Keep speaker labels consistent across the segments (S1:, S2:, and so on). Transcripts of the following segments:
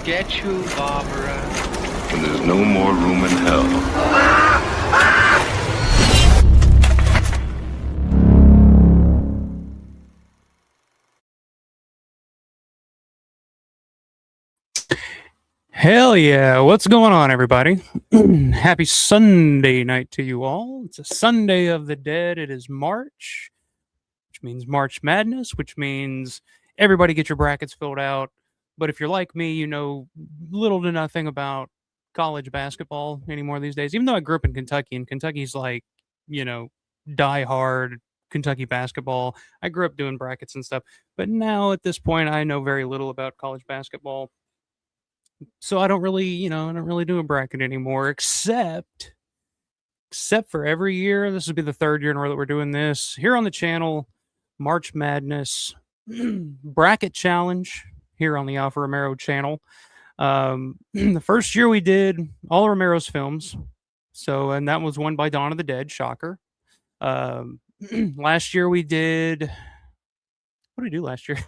S1: Get you, Barbara.
S2: When there's no more room in hell.
S3: Hell yeah. What's going on, everybody? Happy Sunday night to you all. It's a Sunday of the Dead. It is March, which means March Madness, which means everybody get your brackets filled out. But if you're like me, you know little to nothing about college basketball anymore these days. Even though I grew up in Kentucky, and Kentucky's like, die hard Kentucky basketball. I grew up doing brackets and stuff. But now at this point, I know very little about college basketball. So I don't really do a bracket anymore, except for every year. This will be the third year in a row that we're doing this here on the channel. March Madness bracket challenge here on the Alpha Romero channel. The first year we did all Romero's films. And that was won by Dawn of the Dead, shocker. Last year we did, what did we do last year?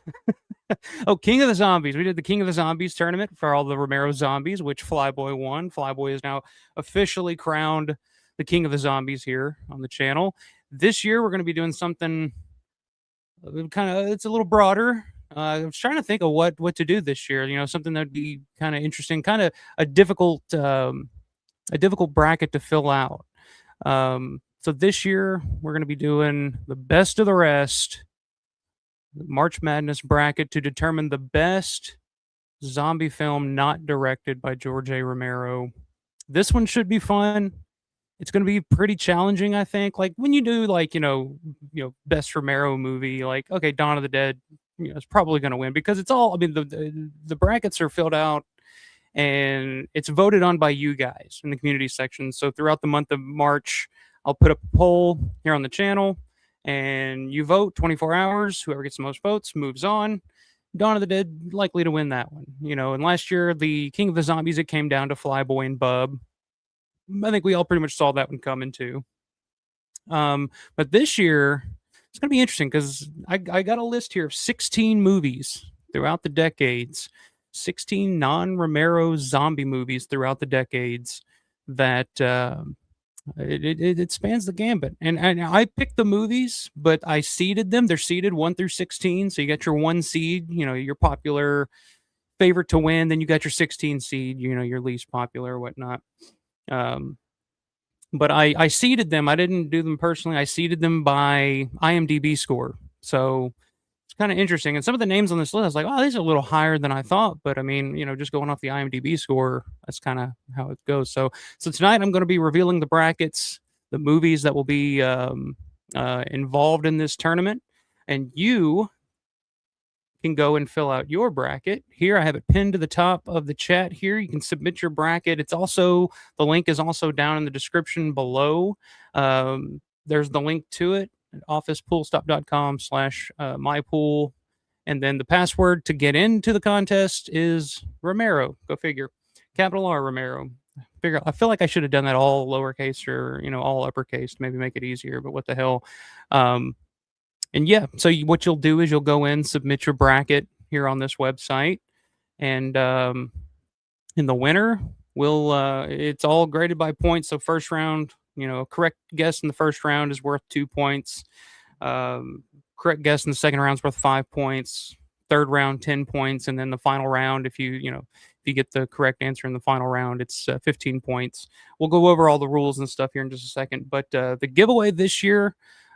S3: Oh, King of the Zombies. We did the King of the Zombies tournament for all the Romero zombies, which Flyboy won. Flyboy is now officially crowned the King of the Zombies here on the channel. This year we're going to be doing something it's a little broader. I was trying to think of what to do this year. Something that'd be kind of interesting, kind of a difficult difficult bracket to fill out. So this year we're going to be doing the best of the rest, the March Madness bracket to determine the best zombie film not directed by George A. Romero. This one should be fun. It's going to be pretty challenging, I think. Like when you do like, best Romero movie, like okay, Dawn of the Dead, it's probably going to win because it's all, I mean, the brackets are filled out and it's voted on by you guys in the community section. So throughout the month of March, I'll put up a poll here on the channel and you vote 24 hours. Whoever gets the most votes moves on. Dawn of the Dead likely to win that one. And last year, the King of the Zombies, it came down to Flyboy and Bub. I think we all pretty much saw that one coming too. But this year, it's going to be interesting because I got a list here of 16 movies throughout the decades, 16 non-Romero zombie movies throughout the decades that it spans the gambit. And I picked the movies, but I seeded them. They're seeded 1 through 16. So you got your 1 seed, your popular favorite to win. Then you got your 16 seed, your least popular or whatnot. But I seeded them. I didn't do them personally. I seeded them by IMDb score. So it's kind of interesting. And some of the names on this list, I was like, oh, these are a little higher than I thought. But I mean, just going off the IMDb score, that's kind of how it goes. So tonight I'm going to be revealing the brackets, the movies that will be involved in this tournament. And you can go and fill out your bracket. Here, I have it pinned to the top of the chat here. You can submit your bracket. The link is also down in the description below. There's the link to it at officepoolstop.com/mypool. And then the password to get into the contest is Romero. Go figure. Capital R Romero. I feel like I should have done that all lowercase or, all uppercase to maybe make it easier, but what the hell. And yeah, so what you'll do is you'll go in, submit your bracket here on this website, and in the winner, it's all graded by points. So first round, a correct guess in the first round is worth 2 points. Correct guess in the second round is worth 5 points. Third round, 10 points, and then the final round, if you get the correct answer in the final round, it's 15 points. We'll go over all the rules and stuff here in just a second, but the giveaway this year.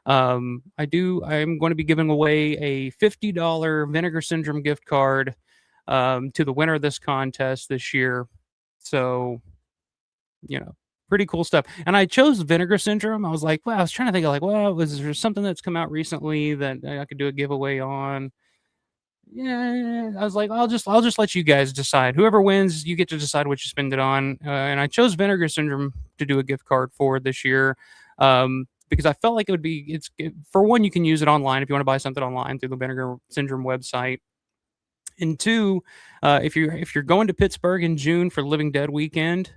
S3: I'm going to be giving away a $50 Vinegar Syndrome gift card to the winner of this contest this year. So, pretty cool stuff. And I chose Vinegar Syndrome. I was like, well, I was trying to think of was there something that's come out recently that I could do a giveaway on? Yeah, I was like, I'll just let you guys decide. Whoever wins, you get to decide what you spend it on. And I chose Vinegar Syndrome to do a gift card for this year. Because I felt like for one, you can use it online if you want to buy something online through the Vinegar Syndrome website. And two, if you're going to Pittsburgh in June for Living Dead weekend,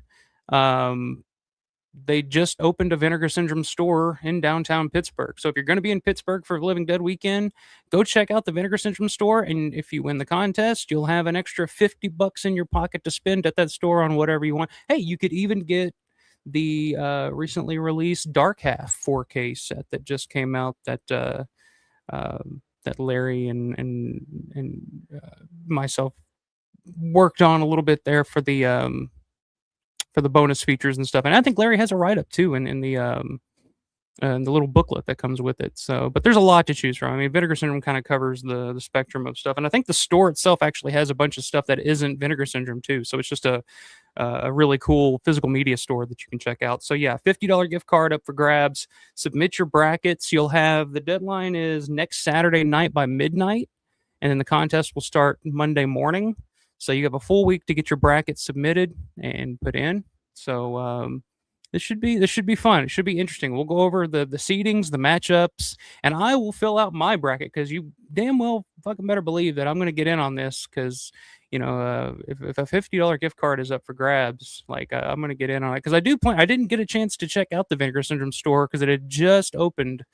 S3: they just opened a Vinegar Syndrome store in downtown Pittsburgh. So if you're going to be in Pittsburgh for Living Dead weekend, go check out the Vinegar Syndrome store. And if you win the contest, you'll have an extra $50 in your pocket to spend at that store on whatever you want. Hey, you could even get the recently released Dark Half 4K set that just came out that Larry and myself worked on a little bit there for the bonus features and stuff. And I think Larry has a write-up too in the little booklet that comes with it. So, but there's a lot to choose from. I mean, Vinegar Syndrome kind of covers the spectrum of stuff. And I think the store itself actually has a bunch of stuff that isn't Vinegar Syndrome too. So it's just a really cool physical media store that you can check out. So yeah, $50 gift card up for grabs. Submit your brackets. The deadline is next Saturday night by midnight. And then the contest will start Monday morning. So you have a full week to get your bracket submitted and put in. So this should be fun. It should be interesting. We'll go over the seedings, the matchups, and I will fill out my bracket because you damn well fucking better believe that I'm going to get in on this because if a $50 gift card is up for grabs, I'm going to get in on it because I didn't get a chance to check out the Vinegar Syndrome store because it had just opened.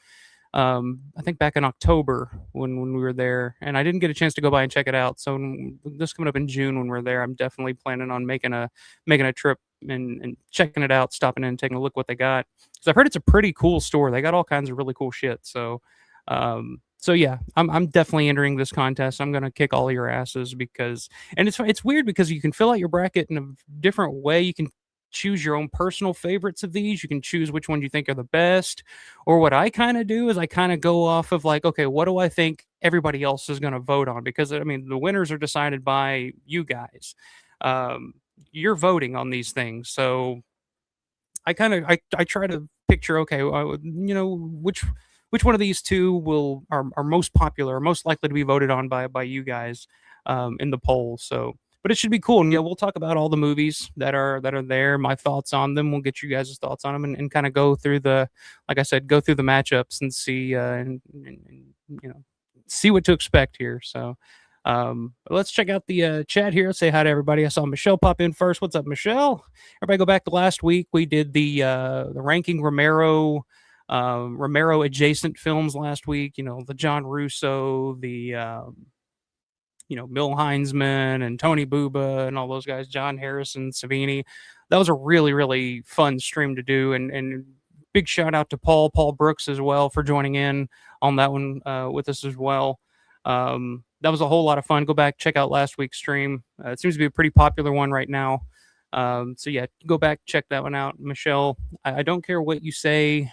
S3: I think back in October when we were there, and I didn't get a chance to go by and check it out. So this coming up in June when we're there, I'm definitely planning on making a trip and checking it out, stopping in and taking a look what they got. Because I've heard it's a pretty cool store. They got all kinds of really cool shit. So yeah, I'm definitely entering this contest. I'm gonna kick all your asses and it's weird because you can fill out your bracket in a different way. You can choose your own personal favorites of these. You can choose which ones you think are the best. Or what I kind of do is I kind of go off of like, okay, what do I think everybody else is going to vote on? Because I mean, the winners are decided by you guys. Um, you're voting on these things, so I try to picture, okay, which one of these two are most popular, or most likely to be voted on by you guys in the poll. So, but it should be cool. And yeah, we'll talk about all the movies that are there, my thoughts on them. We'll get you guys' thoughts on them, and kind of go through like I said, go through the matchups and see and see what to expect here. So. Let's check out the chat here. Let's say hi to everybody. I saw Michelle pop in first. What's up, Michelle? Everybody go back to last week. We did the ranking Romero adjacent films last week. You know, the John Russo, the Bill Heinzman and Tony Buba and all those guys, John Harrison, Savini. That was a really, really fun stream to do. And big shout out to Paul Brooks as well for joining in on that one with us as well. That was a whole lot of fun. Go back, check out last week's stream. It seems to be a pretty popular one right now. So yeah, go back, check that one out. Michelle, I don't care what you say.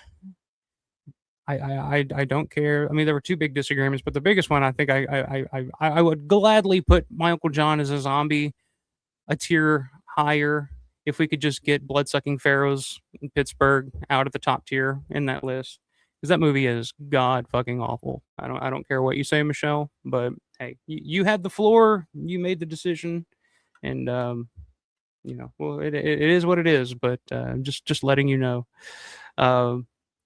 S3: I don't care. I mean, there were two big disagreements, but the biggest one, I think I would gladly put My Uncle John as a zombie a tier higher if we could just get Bloodsucking Pharaohs in Pittsburgh out at the top tier in that list. Because that movie is god fucking awful. I don't care what you say, Michelle, but hey, you had the floor, you made the decision, and well, it is what it is. But just letting you know.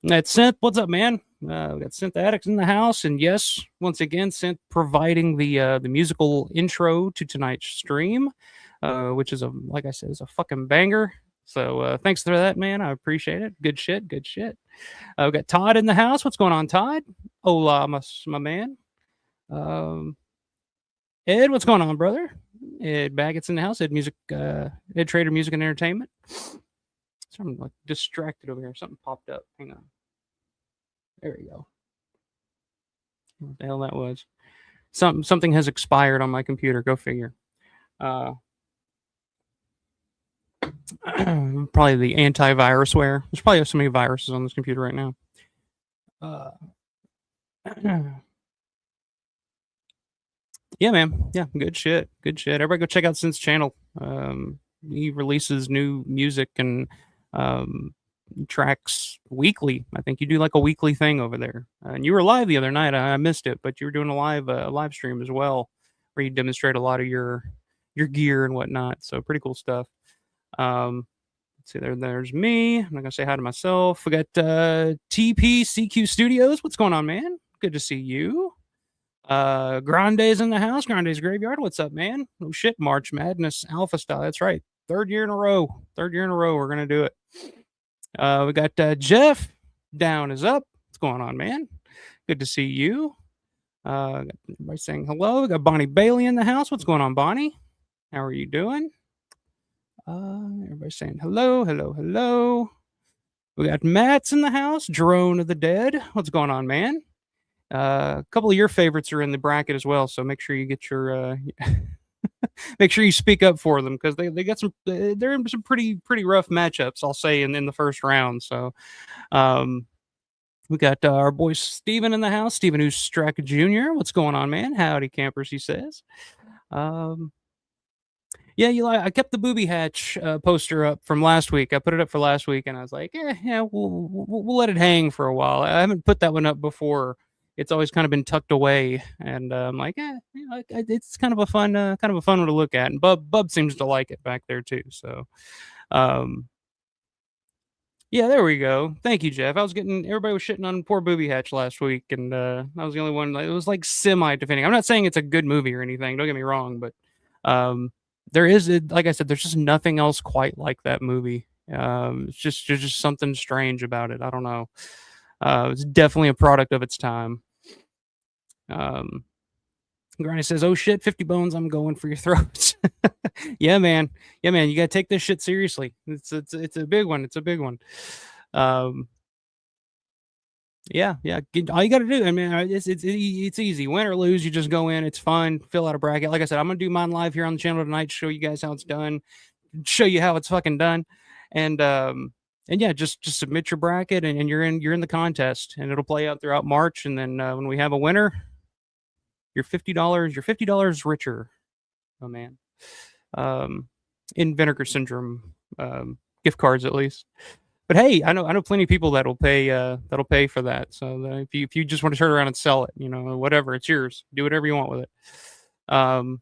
S3: That's Synth. What's up, man? We got Synth Addicts in the house, and yes, once again, Synth providing the musical intro to tonight's stream, which is like I said, is a fucking banger. So thanks for that, man. I appreciate it. Good shit. Good shit. We got Todd in the house. What's going on, Todd? Hola, my man. Ed, what's going on, brother? Ed Baggett's in the house. Ed Trader Music and Entertainment. So I'm like distracted over here. Something popped up. Hang on. There we go. What the hell that was? Something has expired on my computer. Go figure. Probably the antivirusware. There's probably so many viruses on this computer right now. Yeah, man. Yeah, good shit. Good shit. Everybody go check out Synth's channel. He releases new music and tracks weekly. I think you do like a weekly thing over there. And you were live the other night. I missed it, but you were doing a live stream as well, where you demonstrate a lot of your gear and whatnot. So pretty cool stuff. Let's see, there's me. I'm not gonna say hi to myself. We got TPCQ Studios. What's going on, man? Good to see you. Grande's in the house. Grande's Graveyard. What's up, man? Oh shit, March Madness Alpha style. That's right. Third year in a row. We're gonna do it. We got Jeff. Down is up. What's going on, man? Good to see you. Got everybody saying hello. We got Bonnie Bailey in the house. What's going on, Bonnie? How are you doing? Everybody saying hello. We got Matt's in the house. Drone of the Dead. What's going on, man? A couple of your favorites are in the bracket as well, so make sure you get your make sure you speak up for them, because they got some, they're in some pretty rough matchups, I'll say, in the first round. So we got our boy Steven in the house. Steven Oostrack Jr. What's going on, man? Howdy, campers, he says. Yeah, I kept the Booby Hatch poster up from last week. I put it up for last week, and I was like, we'll let it hang for a while. I haven't put that one up before. It's always kind of been tucked away, and I'm like, it's kind of a fun one to look at. And Bub seems to like it back there too. So, yeah, there we go. Thank you, Jeff. Everybody was shitting on poor Booby Hatch last week, and I was the only one. It was like semi-defending. I'm not saying it's a good movie or anything. Don't get me wrong, but there is, like I said, there's just nothing else quite like that movie. It's just something strange about it. I don't know. It's definitely a product of its time. Granny says, "Oh shit, 50 bones, I'm going for your throats." Yeah, man. You gotta take this shit seriously. It's a big one. Yeah. All you gotta do, I mean, it's easy. Win or lose, you just go in. It's fun. Fill out a bracket. Like I said, I'm gonna do mine live here on the channel tonight. Show you guys how it's done. Show you how it's fucking done. And yeah, just submit your bracket, and you're in the contest, and it'll play out throughout March. And then when we have a winner, you're $50 richer, oh man. In Vinegar Syndrome gift cards at least. But hey, I know plenty of people that'll pay for that. So if you just want to turn around and sell it, whatever, it's yours. Do whatever you want with it. Um,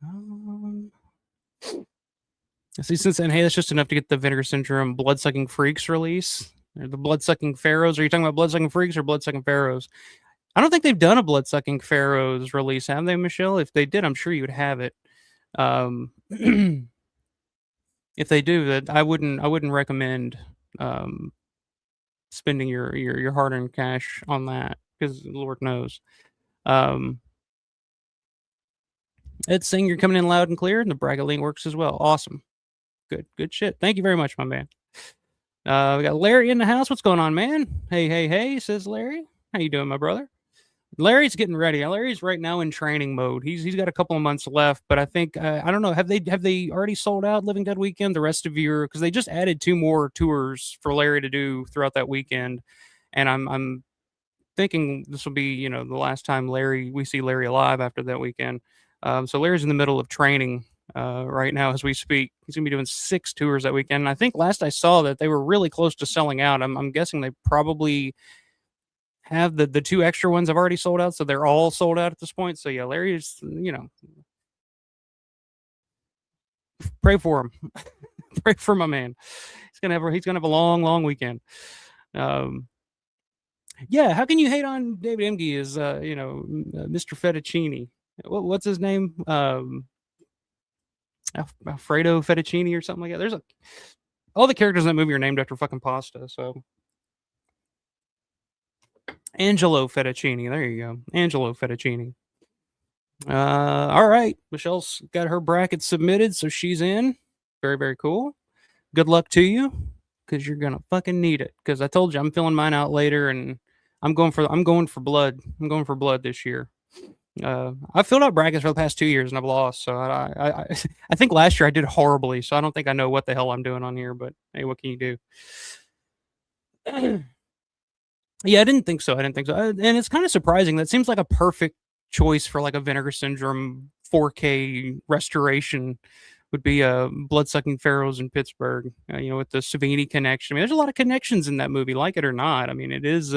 S3: um, See, since then, hey, that's just enough to get the Vinegar Syndrome Bloodsucking Freaks release. Or the Bloodsucking Pharaohs. Are you talking about Bloodsucking Freaks or Bloodsucking Pharaohs? I don't think they've done a Bloodsucking Pharaohs release, have they, Michelle? If they did, I'm sure you would have it. If they do, that I wouldn't recommend spending your hard-earned cash on that, because Lord knows. Ed's saying you're coming in loud and clear, and the bracket link works as well. Awesome. Good shit. Thank you very much, my man. We got Larry in the house. What's going on, man? Hey, says Larry. How you doing, my brother? Larry's getting ready. Larry's right now in training mode. He's got a couple of months left, but I think I don't know. Have they already sold out Living Dead weekend? The rest of your, because they just added 2 more tours for Larry to do throughout that weekend, and I'm thinking this will be the last time we see Larry alive after that weekend. So Larry's in the middle of training right now as we speak. He's gonna be doing 6 tours that weekend. And I think last I saw that they were really close to selling out. I'm guessing they probably have the 2 extra ones have already sold out, so they're all sold out at this point. So yeah, Larry is, pray for him. Pray for my man. He's gonna have a long weekend. Yeah, how can you hate on David Emge as Mr. Fettuccine? What's his name? Alfredo Fettuccine or something like that. All the characters in that movie are named after fucking pasta. So Angelo Fettuccine. There you go. Angelo Fettuccine. All right. Michelle's got her bracket submitted, so she's in. Very, very cool. Good luck to you, because you're gonna fucking need it. Because I told you I'm filling mine out later, and I'm going for blood. I'm going for blood this year. I've filled out brackets for the past 2 years and I've lost. So I think last year I did horribly. So I don't think I know what the hell I'm doing on here. But hey, what can you do? Yeah, I didn't think so. And it's kind of surprising. That seems like a perfect choice for like a Vinegar Syndrome 4K restoration. Would be Bloodsucking Pharaohs in Pittsburgh. With the Savini connection. I mean, there's a lot of connections in that movie, like it or not. I mean, it is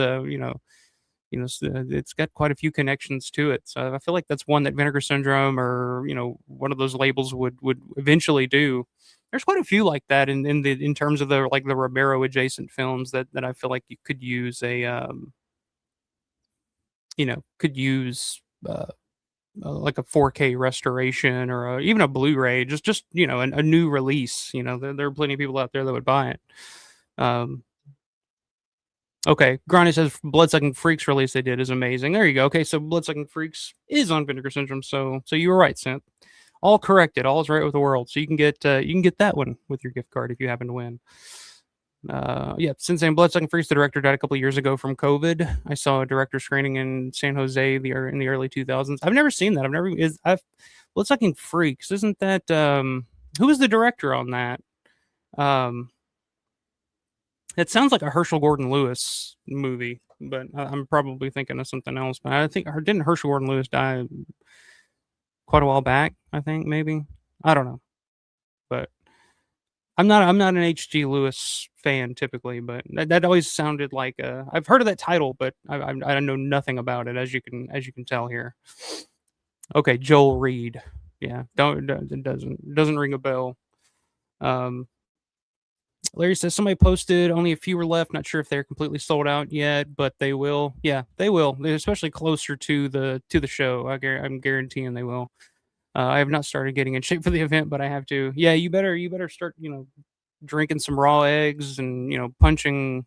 S3: it's got quite a few connections to it. So I feel like that's one that Vinegar Syndrome, or one of those labels would eventually do. There's quite a few like that in terms of the Romero adjacent films that I feel like you could use like a 4K restoration, or even a Blu-ray, just a new release. There are plenty of people out there that would buy it. Okay, Grani says Bloodsucking Freaks release they did is amazing. There you go. Okay, so Bloodsucking Freaks is on Vinegar Syndrome, so you were right, Synth. All corrected. All is right with the world. So you can get that one with your gift card if you happen to win. Yeah, since saying Bloodsucking Freaks, the director died a couple of years ago from COVID. I saw a director screening in San Jose in the early 2000s. I've never seen that. Bloodsucking Freaks. Isn't that who was the director on that? It sounds like a Herschel Gordon Lewis movie, but I'm probably thinking of something else. But I think didn't Herschel Gordon Lewis die quite a while back? I think maybe, I don't know, but I'm not an H.G. Lewis fan typically. But that always sounded like I've heard of that title, but I know nothing about it, as you can tell here. Okay, Joel Reed. Yeah, it doesn't ring a bell. Larry says somebody posted only a few were left. Not sure if they're completely sold out yet, but they will. Yeah, they will. They're especially closer to the show. I'm guaranteeing they will. I have not started getting in shape for the event, but I have to. Yeah, you better start. Drinking some raw eggs and punching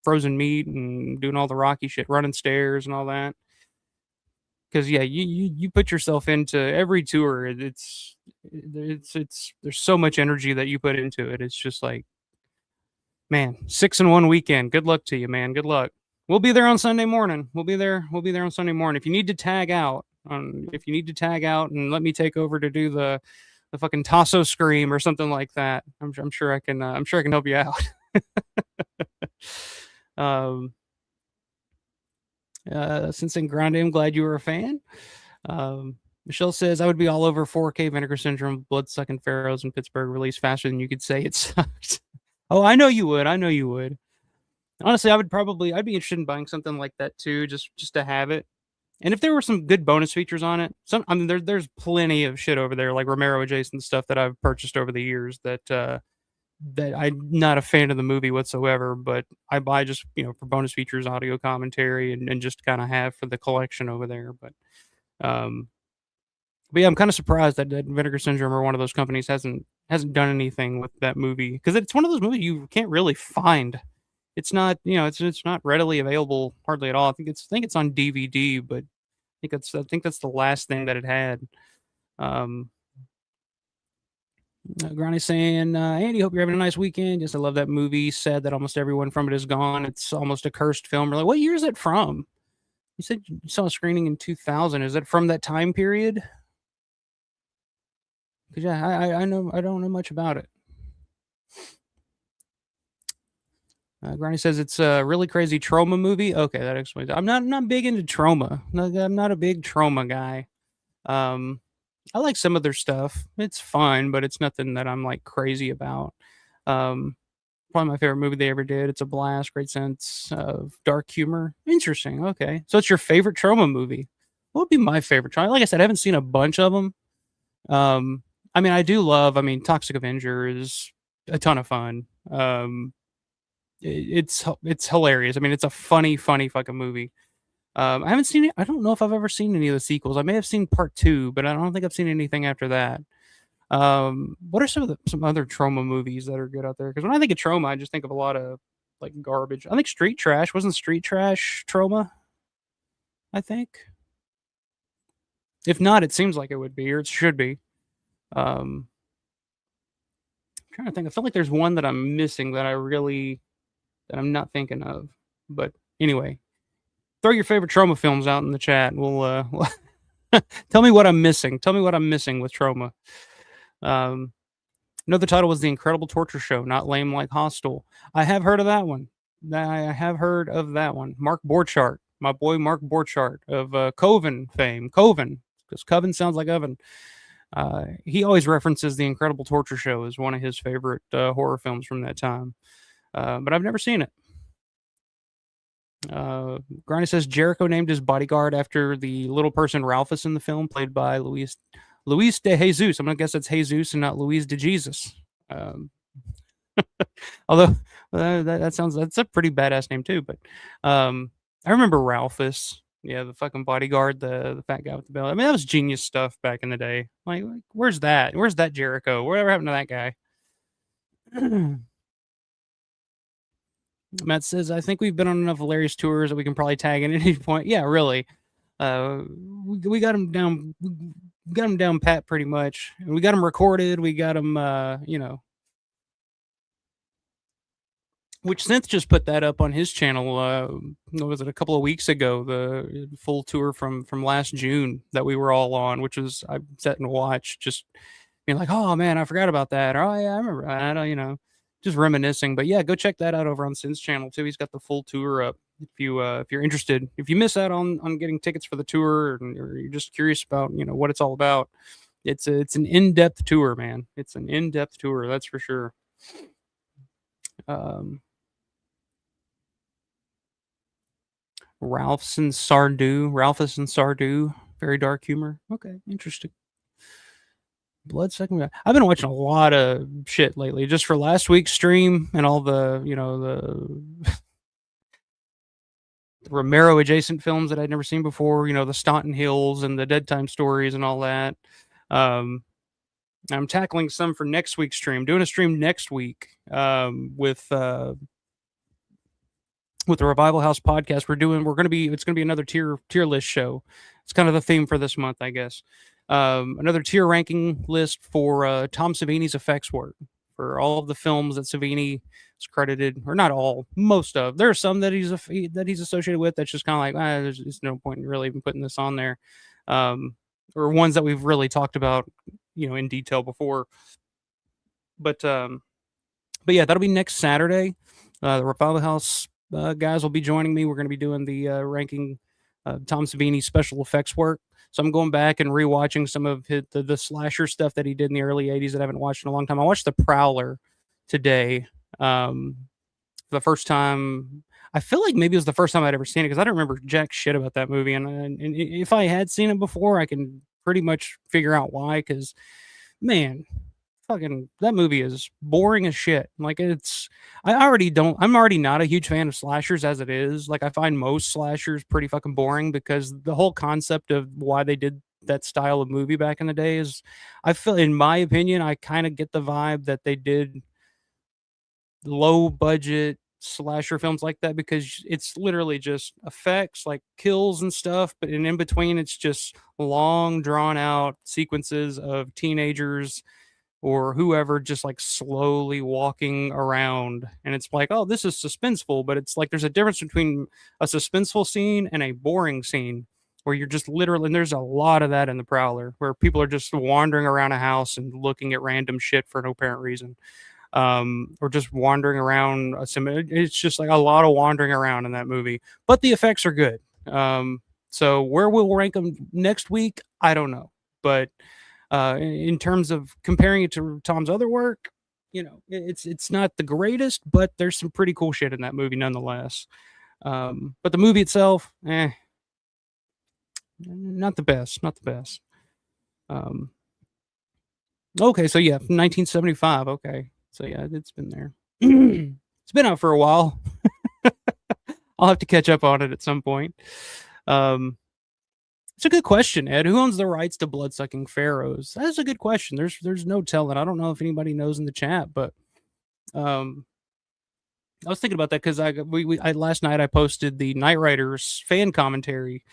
S3: frozen meat and doing all the Rocky shit, running stairs and all that. Because yeah, you put yourself into every tour. There's so much energy that you put into it. It's just like, man, 6 in 1 weekend. Good luck to you, man. Good luck. We'll be there on Sunday morning. We'll be there on Sunday morning. If you need to tag out, If you need to tag out and let me take over to do the fucking Tasso scream or something like that, I'm sure I can. I'm sure I can help you out. um, Since in Grande, I'm glad you were a fan. Michelle says, I would be all over 4K Vinegar Syndrome, Blood Sucking Pharaohs in Pittsburgh released faster than you could say it sucked. Oh, I know you would. I know you would. Honestly, I'd be interested in buying something like that too, just to have it. And if there were some good bonus features on it, I mean, there's plenty of shit over there, like Romero adjacent stuff that I've purchased over the years that I'm not a fan of the movie whatsoever, but I buy just for bonus features, audio commentary, and just kind of have for the collection over there. Um, but yeah, I'm kind of surprised that Vinegar Syndrome or one of those companies hasn't done anything with that movie, because it's one of those movies you can't really find. It's not it's not readily available hardly at all. I think it's on DVD, but I think that's the last thing that it had. Granny's saying, Andy, hope you're having a nice weekend. Yes, I love that movie. Sad that almost everyone from it is gone. It's almost a cursed film. We're like, what year is it from? You said you saw a screening in 2000. Is it from that time period? Because yeah, I know I don't know much about it. Granny says it's a really crazy trauma movie. Okay, that explains it. I'm not big into trauma. I'm not a big trauma guy. I like some of their stuff. It's fun, but it's nothing that I'm like crazy about. Probably my favorite movie they ever did. It's a blast, great sense of dark humor. Interesting. Okay, so it's your favorite trauma movie. What would be my favorite trauma? Like I said, I haven't seen a bunch of them. I mean, I do love. I mean, Toxic Avenger is a ton of fun. It's hilarious. I mean, it's a funny fucking movie. I haven't seen it. I don't know if I've ever seen any of the sequels. I may have seen part 2, but I don't think I've seen anything after that. What are some other trauma movies that are good out there? Because when I think of trauma, I just think of a lot of like garbage. I think Street Trash wasn't Street Trash trauma. I think. If not, it seems like it would be, or it should be. I'm trying to think. I feel like there's one that I'm missing that I'm not thinking of. But anyway, throw your favorite trauma films out in the chat. We'll tell me what I'm missing. Tell me what I'm missing with trauma. Another title was The Incredible Torture Show, Not Lame Like Hostel. I have heard of that one. I have heard of that one. Mark Borchardt, my boy Mark Borchardt of Coven fame. Coven, because Coven sounds like oven. He always references The Incredible Torture Show as one of his favorite horror films from that time. But I've never seen it. Granny says Jericho named his bodyguard after the little person Ralphus in the film, played by Luis de Jesus. I'm gonna guess that's Jesus and not Luis de Jesus. Although that's a pretty badass name too. But I remember Ralphus. Yeah, the fucking bodyguard, the fat guy with the belt. I mean, that was genius stuff back in the day. Like where's that? Where's that Jericho? Whatever happened to that guy? Matt says, I think we've been on enough hilarious tours that we can probably tag in at any point. Yeah, really. We got him down. We got him down pat pretty much. And we got him recorded. We got him, which Synth just put that up on his channel. What was it, a couple of weeks ago? The full tour from last June that we were all on, which was I sat and watched, just being like, oh man, I forgot about that. Or oh yeah, I remember that. Just reminiscing. But yeah, go check that out over on Synth's channel too. He's got the full tour up. If you're interested, if you miss out on getting tickets for the tour, or you're just curious about what it's all about, it's an in-depth tour, man. It's an in-depth tour, that's for sure. Ralphus and Sardou, very dark humor. Okay, interesting. Blood Sucking. I've been watching a lot of shit lately, just for last week's stream and all the the Romero adjacent films that I'd never seen before. The Staunton Hills and the Dead Time Stories and all that. I'm tackling some for next week's stream. Doing a stream next week with the Revival House podcast. It's gonna be another tier list show. It's kind of the theme for this month, I guess. Another tier ranking list for Tom Savini's effects work for all of the films that Savini is credited, or not all, most of. There are some that he's associated with that's just kind of like, there's no point in really even putting this on there. or ones that we've really talked about, in detail before. But yeah, that'll be next Saturday. The Revival House guys will be joining me. We're going to be doing the ranking Tom Savini special effects work. So I'm going back and rewatching some of the slasher stuff that he did in the early '80s that I haven't watched in a long time. I watched The Prowler today. The first time. I feel like maybe it was the first time I'd ever seen it because I don't remember jack shit about that movie. And if I had seen it before, I can pretty much figure out why. Because, man, fucking that movie is boring as shit. Like I'm already not a huge fan of slashers as it is. Like I find most slashers pretty fucking boring because the whole concept of why they did that style of movie back in the day is, I feel, in my opinion, I kind of get the vibe that they did low budget slasher films like that because it's literally just effects like kills and stuff, but in between it's just long drawn out sequences of teenagers or whoever just like slowly walking around, and it's like, oh, this is suspenseful, but it's like there's a difference between a suspenseful scene and a boring scene where you're just literally, and there's a lot of that in The Prowler where people are just wandering around a house and looking at random shit for no apparent reason, or just wandering around it's just like a lot of wandering around in that movie, but the effects are good. So where we'll rank them next week, I don't know, but in terms of comparing it to Tom's other work, it's not the greatest, but there's some pretty cool shit in that movie nonetheless. But the movie itself, not the best, not the best. Okay, so yeah, 1975. Okay, so yeah, it's been there. It's been out for a while. I'll have to catch up on it at some point. It's a good question, Ed. Who owns the rights to blood-sucking pharaohs? That's a good question. There's no telling. I don't know if anybody knows in the chat, but I was thinking about that because last night I posted the Knight Riders fan commentary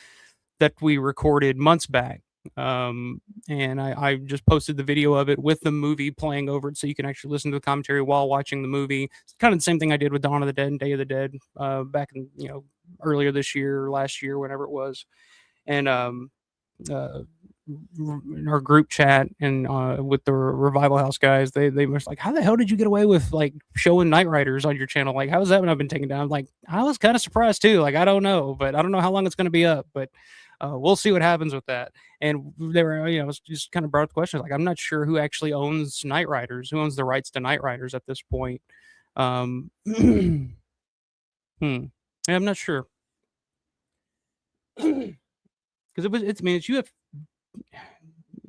S3: that we recorded months back, and I just posted the video of it with the movie playing over it, so you can actually listen to the commentary while watching the movie. It's kind of the same thing I did with Dawn of the Dead and Day of the Dead back in earlier this year or last year, whenever it was. And in our group chat and with the Revival House guys, they were like, how the hell did you get away with like showing Knight Riders on your channel? Like, how has that been taken down? I'm like, I was kind of surprised too. Like, I don't know, but I don't know how long it's going to be up, but we'll see what happens with that. And they were, just kind of brought up the question. Like, I'm not sure who actually owns Knight Riders, who owns the rights to Knight Riders at this point. Yeah, I'm not sure. Because it's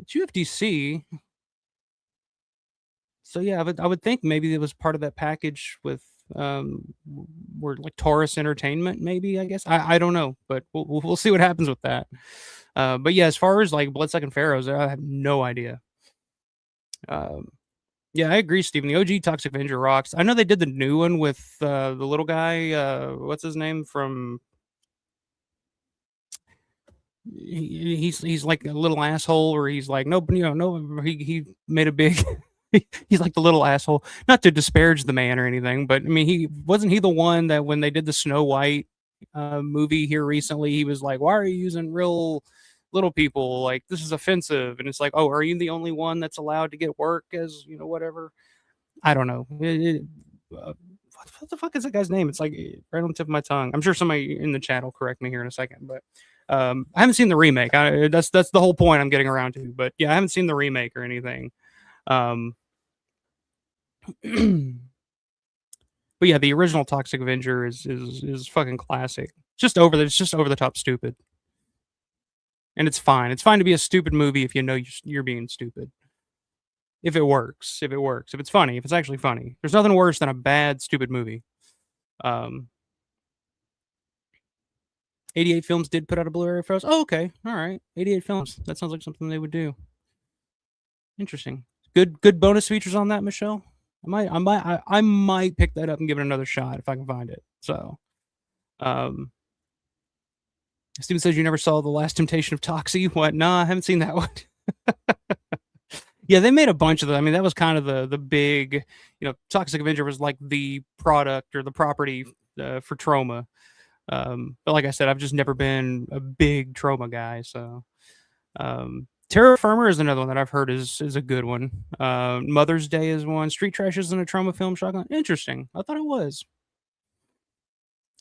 S3: UFDC. So yeah, I would think maybe it was part of that package with where like Taurus Entertainment, maybe, I guess. I don't know, but we'll see what happens with that. But yeah, as far as like Bloodsucking Pharaohs, I have no idea. Yeah, I agree, Steven. The OG Toxic Avenger rocks. I know they did the new one with the little guy. What's his name from? He's like a little asshole, or he's like no, he made a big. He's like the little asshole. Not to disparage the man or anything, but I mean, he the one that when they did the Snow White movie here recently, he was like, "Why are you using real little people? Like this is offensive." And it's like, "Oh, are you the only one that's allowed to get work as whatever?" I don't know. What the fuck is that guy's name? It's like right on the tip of my tongue. I'm sure somebody in the chat will correct me here in a second, but I haven't seen the remake. That's the whole point I'm getting around to. But yeah, I haven't seen the remake or anything. But yeah, the original Toxic Avenger is fucking classic. It's just over the top stupid, and it's fine. It's fine to be a stupid movie if you know you're being stupid. If it works, if it's funny, if it's actually funny. There's nothing worse than a bad stupid movie. 88 Films did put out a Blu-ray for us. Oh, okay, all right. 88 Films. That sounds like something they would do. Interesting. Good bonus features on that, Michelle. I might pick that up and give it another shot if I can find it. So, Steven says you never saw The Last Temptation of Toxie. What? Nah, I haven't seen that one. Yeah, they made a bunch of them. I mean, that was kind of the big, Toxic Avenger was like the product or the property for Trauma. But like I said, I've just never been a big Trauma guy. So, Terra Firma is another one that I've heard is a good one. Mother's Day is one. Street Trash isn't a trauma film. Shotgun. Interesting. I thought it was.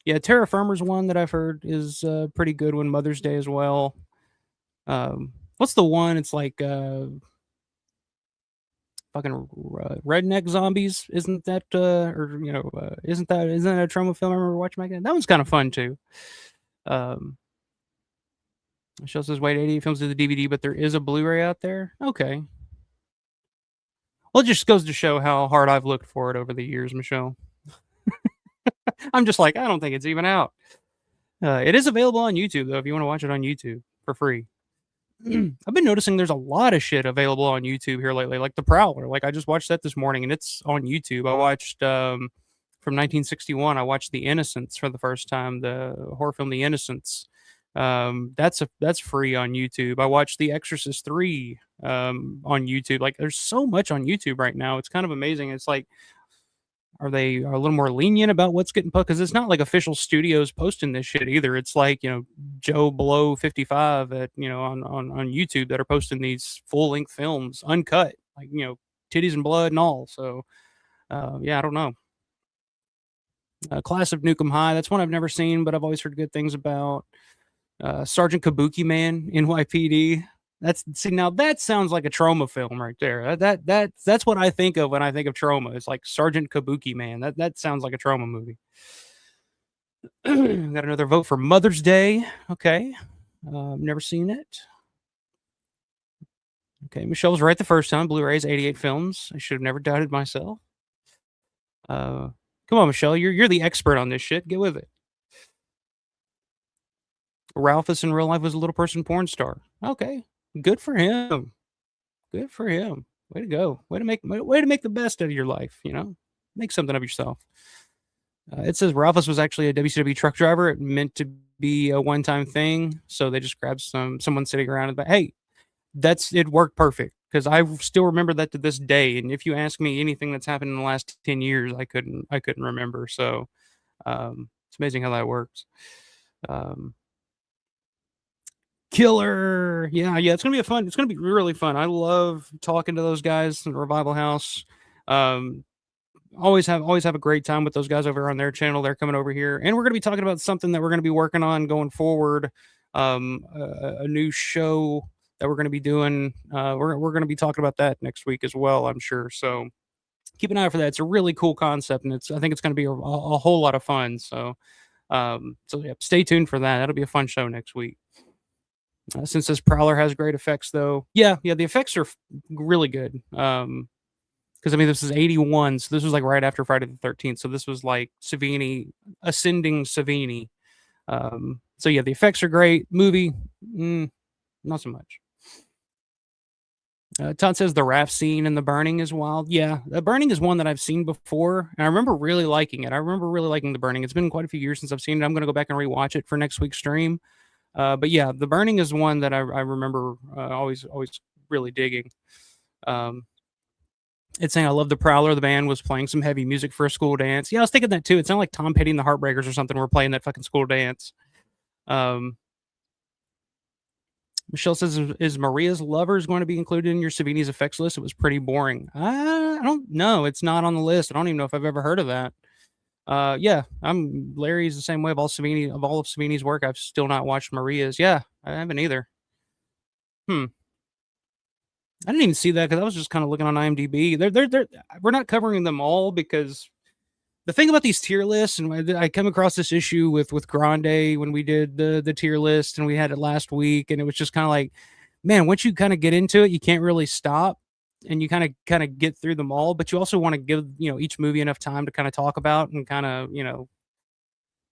S3: Yeah, Terra Firma's one that I've heard is a pretty good one. Mother's Day as well. What's the one? It's like fucking redneck zombies. Isn't that isn't that a trauma film I remember watching back then? That one's kind of fun too. Michelle says, wait, 88 films to the DVD, but there is a Blu-ray out there? Okay. Well, it just goes to show how hard I've looked for it over the years, Michelle. I'm just like, I don't think it's even out. It is available on YouTube, though, if you want to watch it on YouTube for free. I've been noticing there's a lot of shit available on YouTube here lately, like The Prowler. Like, I just watched that this morning, and it's on YouTube. I watched, from 1961, I watched The Innocents for the first time, the horror film The Innocents. That's free on YouTube. I watched The Exorcist 3 on YouTube. Like, there's so much on YouTube right now. It's kind of amazing. It's like, are they a little more lenient about what's getting put? Because it's not like official studios posting this shit either. It's like, Joe Blow 55 at on YouTube that are posting these full length films uncut, like titties and blood and all. So yeah, I don't know. Class of Nukem High, that's one I've never seen, but I've always heard good things about. Sergeant Kabuki Man, NYPD. Now that sounds like a trauma film right there. That's what I think of when I think of trauma. It's like Sergeant Kabuki Man. That sounds like a trauma movie. Got another vote for Mother's Day. Okay, never seen it. Okay, Michelle was right the first time. Blu-rays, 88 films. I should have never doubted myself. Come on, Michelle, you're the expert on this shit. Get with it. Ralphus in real life was a little person porn star. Okay, good for him. Good for him. Way to go. Way to make the best out of your life. Make something of yourself. It says Ralphus was actually a WCW truck driver. It meant to be a one-time thing, so they just grabbed someone sitting around and hey, it worked perfect because I still remember that to this day. And if you ask me anything that's happened in the last 10 years, I couldn't remember. So it's amazing how that works. Killer. Yeah, it's gonna be really fun. I love talking to those guys in Revival House. Always have a great time with those guys over on their channel. They're coming over here, and we're gonna be talking about something that we're gonna be working on going forward. A new show that we're gonna be doing. We're gonna be talking about that next week as well, I'm sure. So keep an eye out for that. It's a really cool concept, and I think it's gonna be a whole lot of fun. So yeah, stay tuned for that. That'll be a fun show next week. Since this Prowler has great effects, though, yeah, the effects are really good. Because this is 81, so this was like right after Friday the 13th. So this was like Savini ascending Savini. So yeah, the effects are great. Movie, not so much. Todd says the raft scene in The Burning is wild. Yeah, The Burning is one that I've seen before, and I remember really liking it. I remember really liking The Burning. It's been quite a few years since I've seen it. I'm going to go back and rewatch it for next week's stream. But yeah, The Burning is one that I remember always really digging. It's saying I love the Prowler. The band was playing some heavy music for a school dance. Yeah, I was thinking that too. It sounded like Tom Petty and the Heartbreakers or something were playing that fucking school dance. Michelle says, is Maria's Lovers going to be included in your Savini's effects list? It was pretty boring. I don't know. It's not on the list. I don't even know if I've ever heard of that. Yeah, Larry's the same way. Of all of Savini's work, I've still not watched Maria's. Yeah, I haven't either. I didn't even see that because I was just kind of looking on IMDb. We're not covering them all because the thing about these tier lists, and I come across this issue with Grande when we did the tier list, and we had it last week, and it was just kind of like, man, once you kind of get into it, you can't really stop. And you kind of get through them all, but you also want to give each movie enough time to kind of talk about and kind of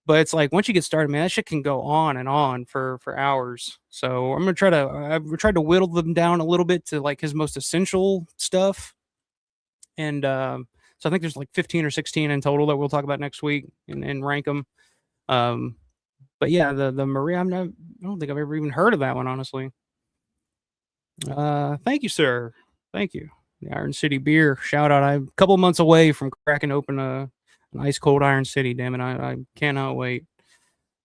S3: But it's like once you get started, man, that shit can go on and on for hours. So I've tried to whittle them down a little bit to like his most essential stuff, and so I think there's like 15 or 16 in total that we'll talk about next week and rank them. But yeah, the Maria, I don't think I've ever even heard of that one, honestly. Thank you, sir. Thank you. The Iron City beer. Shout out. I'm a couple months away from cracking open an ice cold Iron City. Damn it. I cannot wait.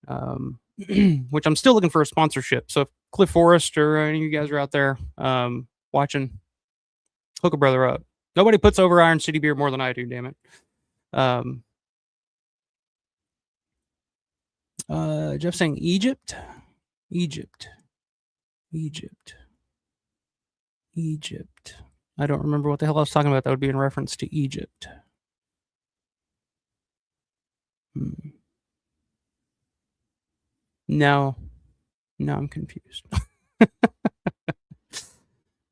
S3: Which I'm still looking for a sponsorship. So Cliff Forrest or any of you guys are out there watching, hook a brother up. Nobody puts over Iron City beer more than I do, damn it. Jeff saying Egypt. I don't remember what the hell I was talking about. That would be in reference to Egypt. No, I'm confused.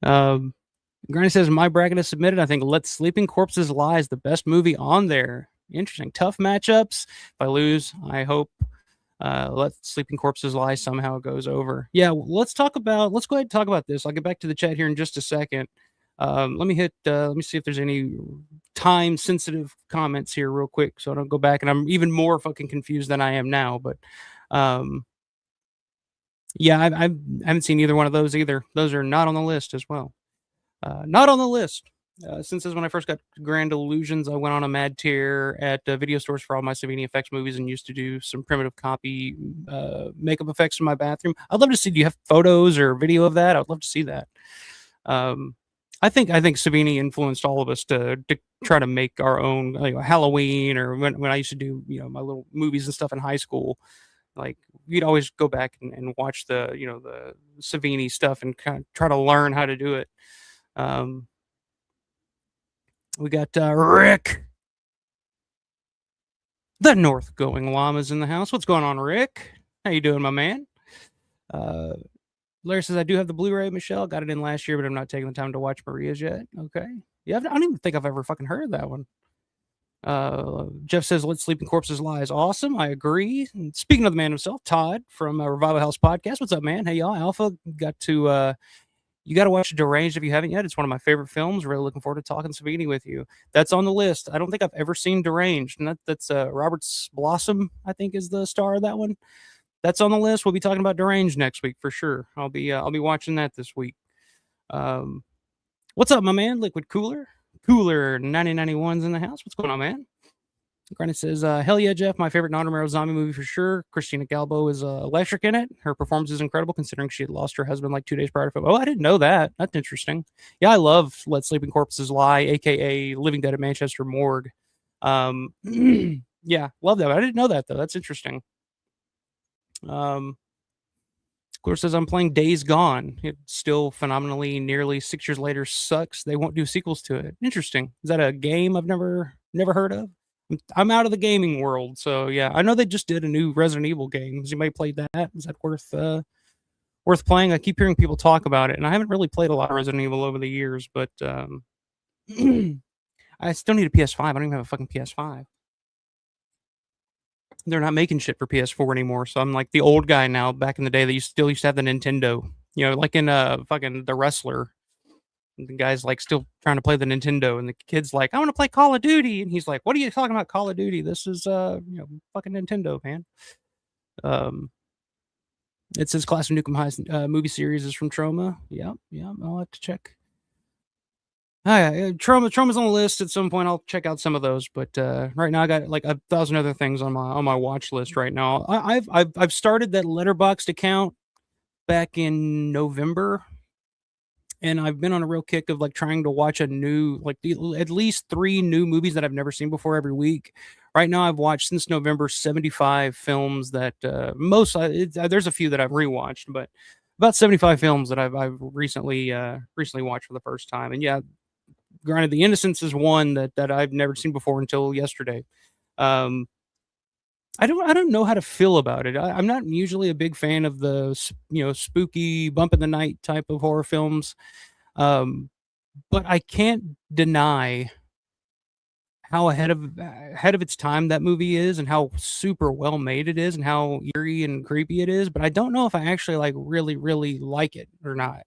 S3: Granny says my bracket is submitted. I think Let Sleeping Corpses Lie is the best movie on there. Interesting, tough matchups. If I lose, I hope Let Sleeping Corpses Lie somehow goes over. Yeah, let's go ahead and talk about this. I'll get back to the chat here in just a second. Let me see if there's any time sensitive comments here real quick so I don't go back and I'm even more fucking confused than I am now. But yeah, I haven't seen either one of those either. Those are not on the list as well. Not on the list. Since when I first got Grand Illusions, I went on a mad tear at video stores for all my Savini effects movies and used to do some primitive copy makeup effects in my bathroom. I'd love to see. Do you have photos or video of that? I'd love to see that. I think Savini influenced all of us to try to make our own Halloween, or when I used to do my little movies and stuff in high school. Like we'd always go back and watch the the Savini stuff and kind of try to learn how to do it. We got Rick, the North Going Llamas in the house. What's going on, Rick? How you doing, my man? Larry says, I do have the Blu-ray, Michelle. Got it in last year, but I'm not taking the time to watch Maria's yet. Okay. Yeah, I don't even think I've ever fucking heard of that one. Jeff says, Let Sleeping Corpses Lie is awesome. I agree. And speaking of the man himself, Todd from Revival House Podcast. What's up, man? Hey, y'all. Alpha, you got to watch Deranged if you haven't yet. It's one of my favorite films. Really looking forward to talking Savini with you. That's on the list. I don't think I've ever seen Deranged. And that's Robert Blossom, I think, is the star of that one. That's on the list. We'll be talking about Deranged next week for sure. I'll be watching that this week. What's up, my man? Liquid Cooler 9091's in the house. What's going on, man? Granny says, hell yeah, Jeff. My favorite non-Romero zombie movie for sure. Christina Galbo is electric in it. Her performance is incredible considering she had lost her husband like 2 days prior to. Oh, I didn't know that. That's interesting. Yeah, I love Let Sleeping Corpses Lie, aka Living Dead at Manchester Morgue. Yeah, love that. I didn't know that though. That's interesting. Of course, says I'm playing Days Gone. It's still phenomenally nearly 6 years later sucks. They won't do sequels to it. Interesting. Is that a game I've never heard of? I'm out of the gaming world, so yeah. I know they just did a new Resident Evil game. Has anybody played that? Is that worth playing? I keep hearing people talk about it, and I haven't really played a lot of Resident Evil over the years, but I still need a PS5. I don't even have a fucking PS5. They're not making shit for PS4 anymore, so I'm like the old guy now. Back in the day, they still used to have the Nintendo. Like in fucking The Wrestler. The guy's like still trying to play the Nintendo, and the kid's like, I want to play Call of Duty, and he's like, what are you talking about, Call of Duty? This is fucking Nintendo, man. It says Class of Nukem High movie series is from Troma. Yeah, I'll have to check. Troma's on the list. At some point I'll check out some of those, but right now I got like 1,000 other things on my watch list right now. I've started that Letterboxd account back in November. And I've been on a real kick of like trying to watch at least 3 new movies that I've never seen before every week. Right now, I've watched since November 75 films that there's a few that I've rewatched, but about 75 films that I've recently watched for the first time. And yeah, granted, The Innocents is one that I've never seen before until yesterday. I don't know how to feel about it. I'm not usually a big fan of the spooky bump in the night type of horror films, but I can't deny how ahead of its time that movie is, and how super well made it is, and how eerie and creepy it is. But I don't know if I actually like really like it or not.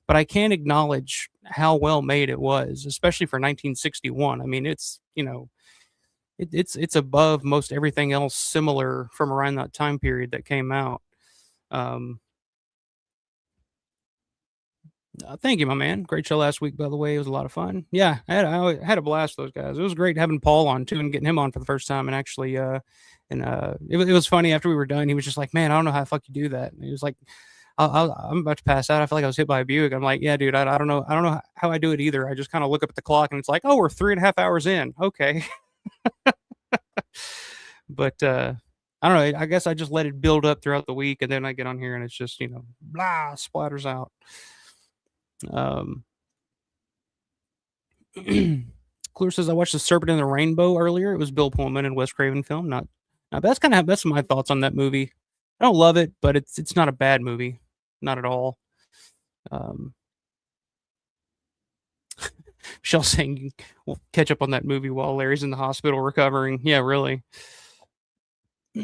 S3: But I can acknowledge how well made it was, especially for 1961. I mean, it's it's above most everything else similar from around that time period that came out. Thank you, my man. Great show last week, by the way. It was a lot of fun. Yeah, I had a blast with those guys. It was great having Paul on too, and getting him on for the first time. And actually, it was funny after we were done. He was just like, "Man, I don't know how the fuck you do that." And he was like, I'm about to pass out. I feel like I was hit by a Buick. I'm like, yeah, dude, I don't know. I don't know how I do it either. I just kind of look up at the clock and it's like, oh, we're 3.5 hours in. Okay. But I don't know. I guess I just let it build up throughout the week, and then I get on here and it's just, blah, splatters out. Clear says I watched The Serpent and the Rainbow earlier. It was Bill Pullman and Wes Craven film. Not that's my thoughts on that movie. I don't love it, but it's not a bad movie, not at all. Michelle saying we'll catch up on that movie while Larry's in the hospital recovering. Yeah, really. All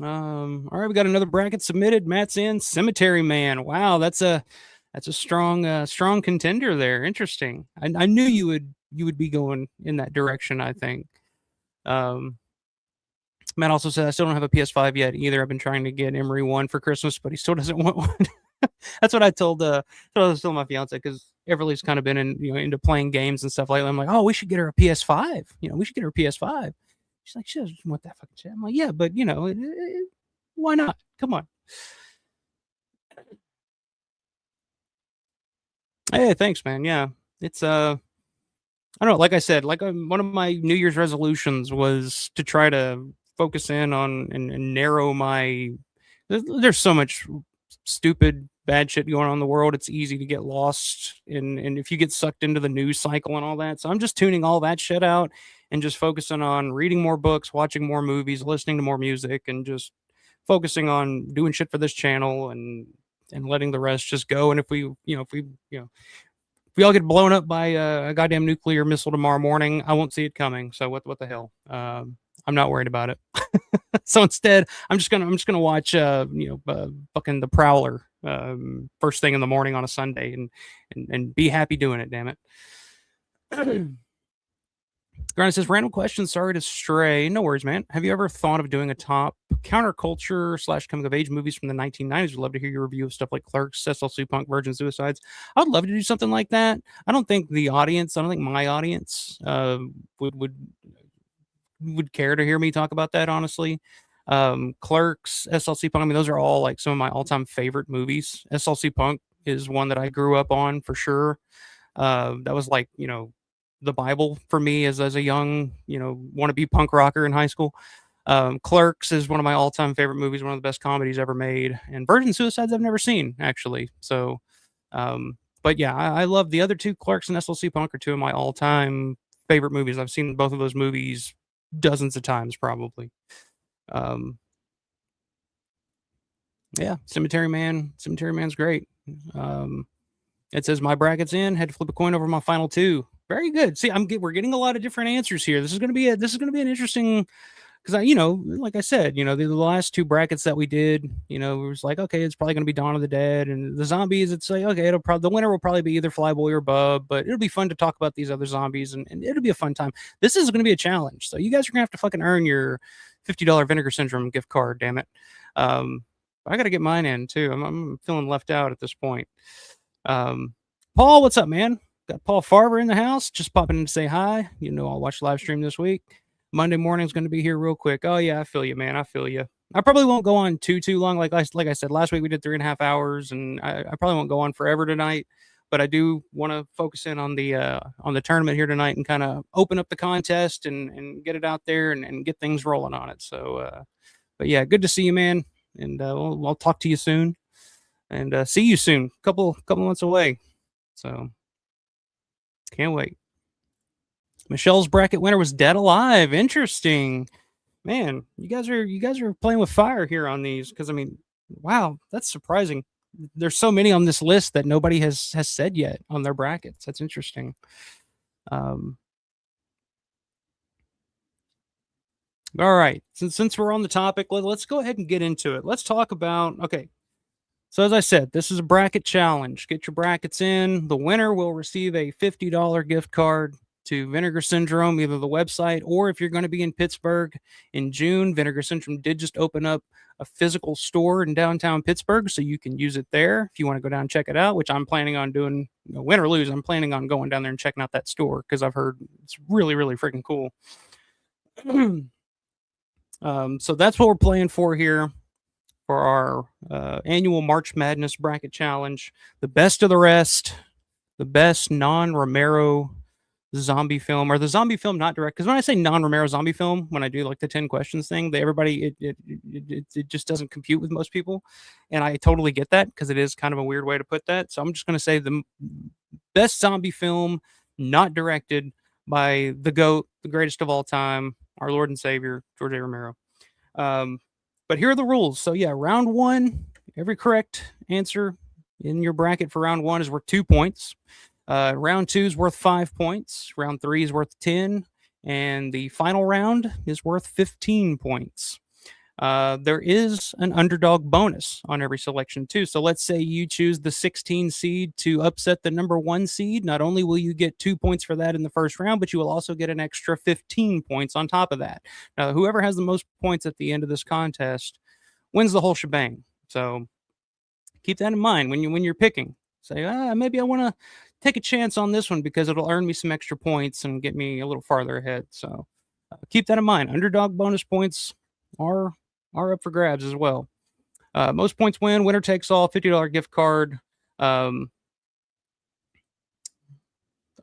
S3: right, we got another bracket submitted. Matt's in. Cemetery Man. Wow, that's a strong contender there. Interesting. I knew you would be going in that direction, I think. Matt also said I still don't have a PS5 yet either. I've been trying to get Emery one for Christmas, but he still doesn't want one. That's what I told my fiance, because Everly's kind of been into playing games and stuff like that. I'm like, oh, we should get her a PS5. We should get her a PS5. She's like, she doesn't want that fucking shit. I'm like, yeah, but why not? Come on. Hey, thanks, man. Yeah, it's I don't know. Like I said, one of my New Year's resolutions was to try to focus in on and narrow my. There's so much stupid bad shit going on in the world. It's easy to get lost and if you get sucked into the news cycle and all that. So I'm just tuning all that shit out and just focusing on reading more books, watching more movies, listening to more music, and just focusing on doing shit for this channel and letting the rest just go. And if we all get blown up by a goddamn nuclear missile tomorrow morning, I won't see it coming. So what the hell? I'm not worried about it. So instead, I'm just gonna watch fucking The Prowler first thing in the morning on a Sunday and be happy doing it. Damn it. Grant says, random question. Sorry to stray. No worries, man. Have you ever thought of doing a top counterculture / coming of age movies from the 1990s? We'd love to hear your review of stuff like Clerks, SLC Punk, Virgin Suicides. I would love to do something like that. I don't think my audience would care to hear me talk about that, honestly. Clerks, SLC Punk, I mean, those are all like some of my all-time favorite movies. SLC Punk is one that I grew up on for sure. That was like, the Bible for me as a young, wannabe punk rocker in high school. Clerks is one of my all-time favorite movies, one of the best comedies ever made. And Virgin Suicides I've never seen, actually. So, but yeah, I love the other two. Clerks and SLC Punk are two of my all-time favorite movies. I've seen both of those movies dozens of times, probably. Yeah, Cemetery Man's great. It says my bracket's in. Had to flip a coin over my final two. Very good. See, we're getting a lot of different answers here. This is going to be an interesting, because like I said, the last two brackets that we did, it was like, okay, it's probably going to be Dawn of the Dead, and the zombies. It's like, okay, the winner will probably be either Flyboy or Bub, but it'll be fun to talk about these other zombies, and it'll be a fun time. This is going to be a challenge, so you guys are going to have to fucking earn your $50 Vinegar Syndrome gift card. Damn it. I got to get mine in too. I'm feeling left out at this point. Paul, what's up, man? Got Paul Farber in the house, just popping in to say hi. I'll watch live stream this week. Monday morning's going to be here real quick. Oh yeah, I feel you, man. I feel you. I probably won't go on too long. Like I said, last week we did 3.5 hours, and I probably won't go on forever tonight. But I do want to focus in on the tournament here tonight and kind of open up the contest and get it out there and get things rolling on it. So, but yeah, good to see you, man. And I'll talk to you soon, and see you soon. Couple months away. So. Can't wait. Michelle's bracket winner was Dead Alive. Interesting. Man, you guys are playing with fire here on these, because I mean, wow, that's surprising. There's so many on this list that nobody has said yet on their brackets. That's interesting. All right. Since we're on the topic, let's go ahead and get into it. Let's talk about, okay. So as I said, this is a bracket challenge. Get your brackets in. The winner will receive a $50 gift card to Vinegar Syndrome, either the website, or if you're going to be in Pittsburgh in June, Vinegar Syndrome did just open up a physical store in downtown Pittsburgh, so you can use it there if you want to go down and check it out, which I'm planning on doing, win or lose. I'm planning on going down there and checking out that store because I've heard it's really, really freaking cool. So that's what we're playing for here. for our annual March Madness bracket challenge. The best of the rest, the best non-Romero zombie film, or the zombie film not direct. Because when I say non-Romero zombie film, when I do like the 10 questions thing, it just doesn't compute with most people, and I totally get that because it is kind of a weird way to put that. So I'm just going to say the best zombie film not directed by the GOAT, the greatest of all time, our Lord and Savior, George A. Romero. But here are the rules. So yeah, round one, every correct answer in your bracket for round one is worth 2 points. Round two is worth 5 points. Round three is worth 10. And the final round is worth 15 points. There is an underdog bonus on every selection too. So let's say you choose the 16 seed to upset the number 1 seed. Not only will you get 2 points for that in the first round, but you will also get an extra 15 points on top of that. Now, whoever has the most points at the end of this contest wins the whole shebang. So keep that in mind when you're picking. Say, maybe I want to take a chance on this one because it'll earn me some extra points and get me a little farther ahead. So keep that in mind. Underdog bonus points are up for grabs as well. Most points win. Winner takes all. $50 gift card. I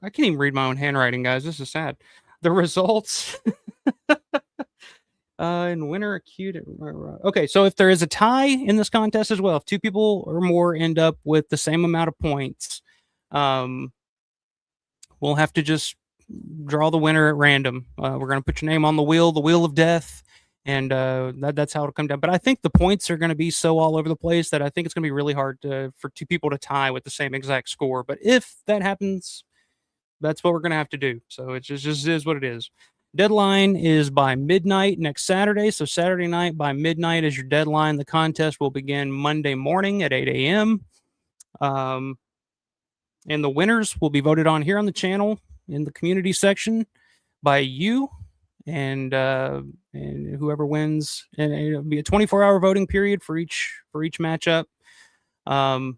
S3: can't even read my own handwriting, guys. This is sad. The results. And winner acute. Okay, so if there is a tie in this contest as well, if 2 people or more end up with the same amount of points, we'll have to just draw the winner at random. We're going to put your name on the wheel of death, and that's how it'll come down. But I think the points are going to be so all over the place that I think it's going to be really hard for 2 people to tie with the same exact score. But if that happens, that's what we're going to have to do. So it just is what it is. Deadline is by midnight next Saturday. So Saturday night by midnight is your deadline. The contest will begin Monday morning at 8 a.m. And the winners will be voted on here on the channel in the community section by you and whoever wins. And it'll be a 24-hour voting period for each matchup. So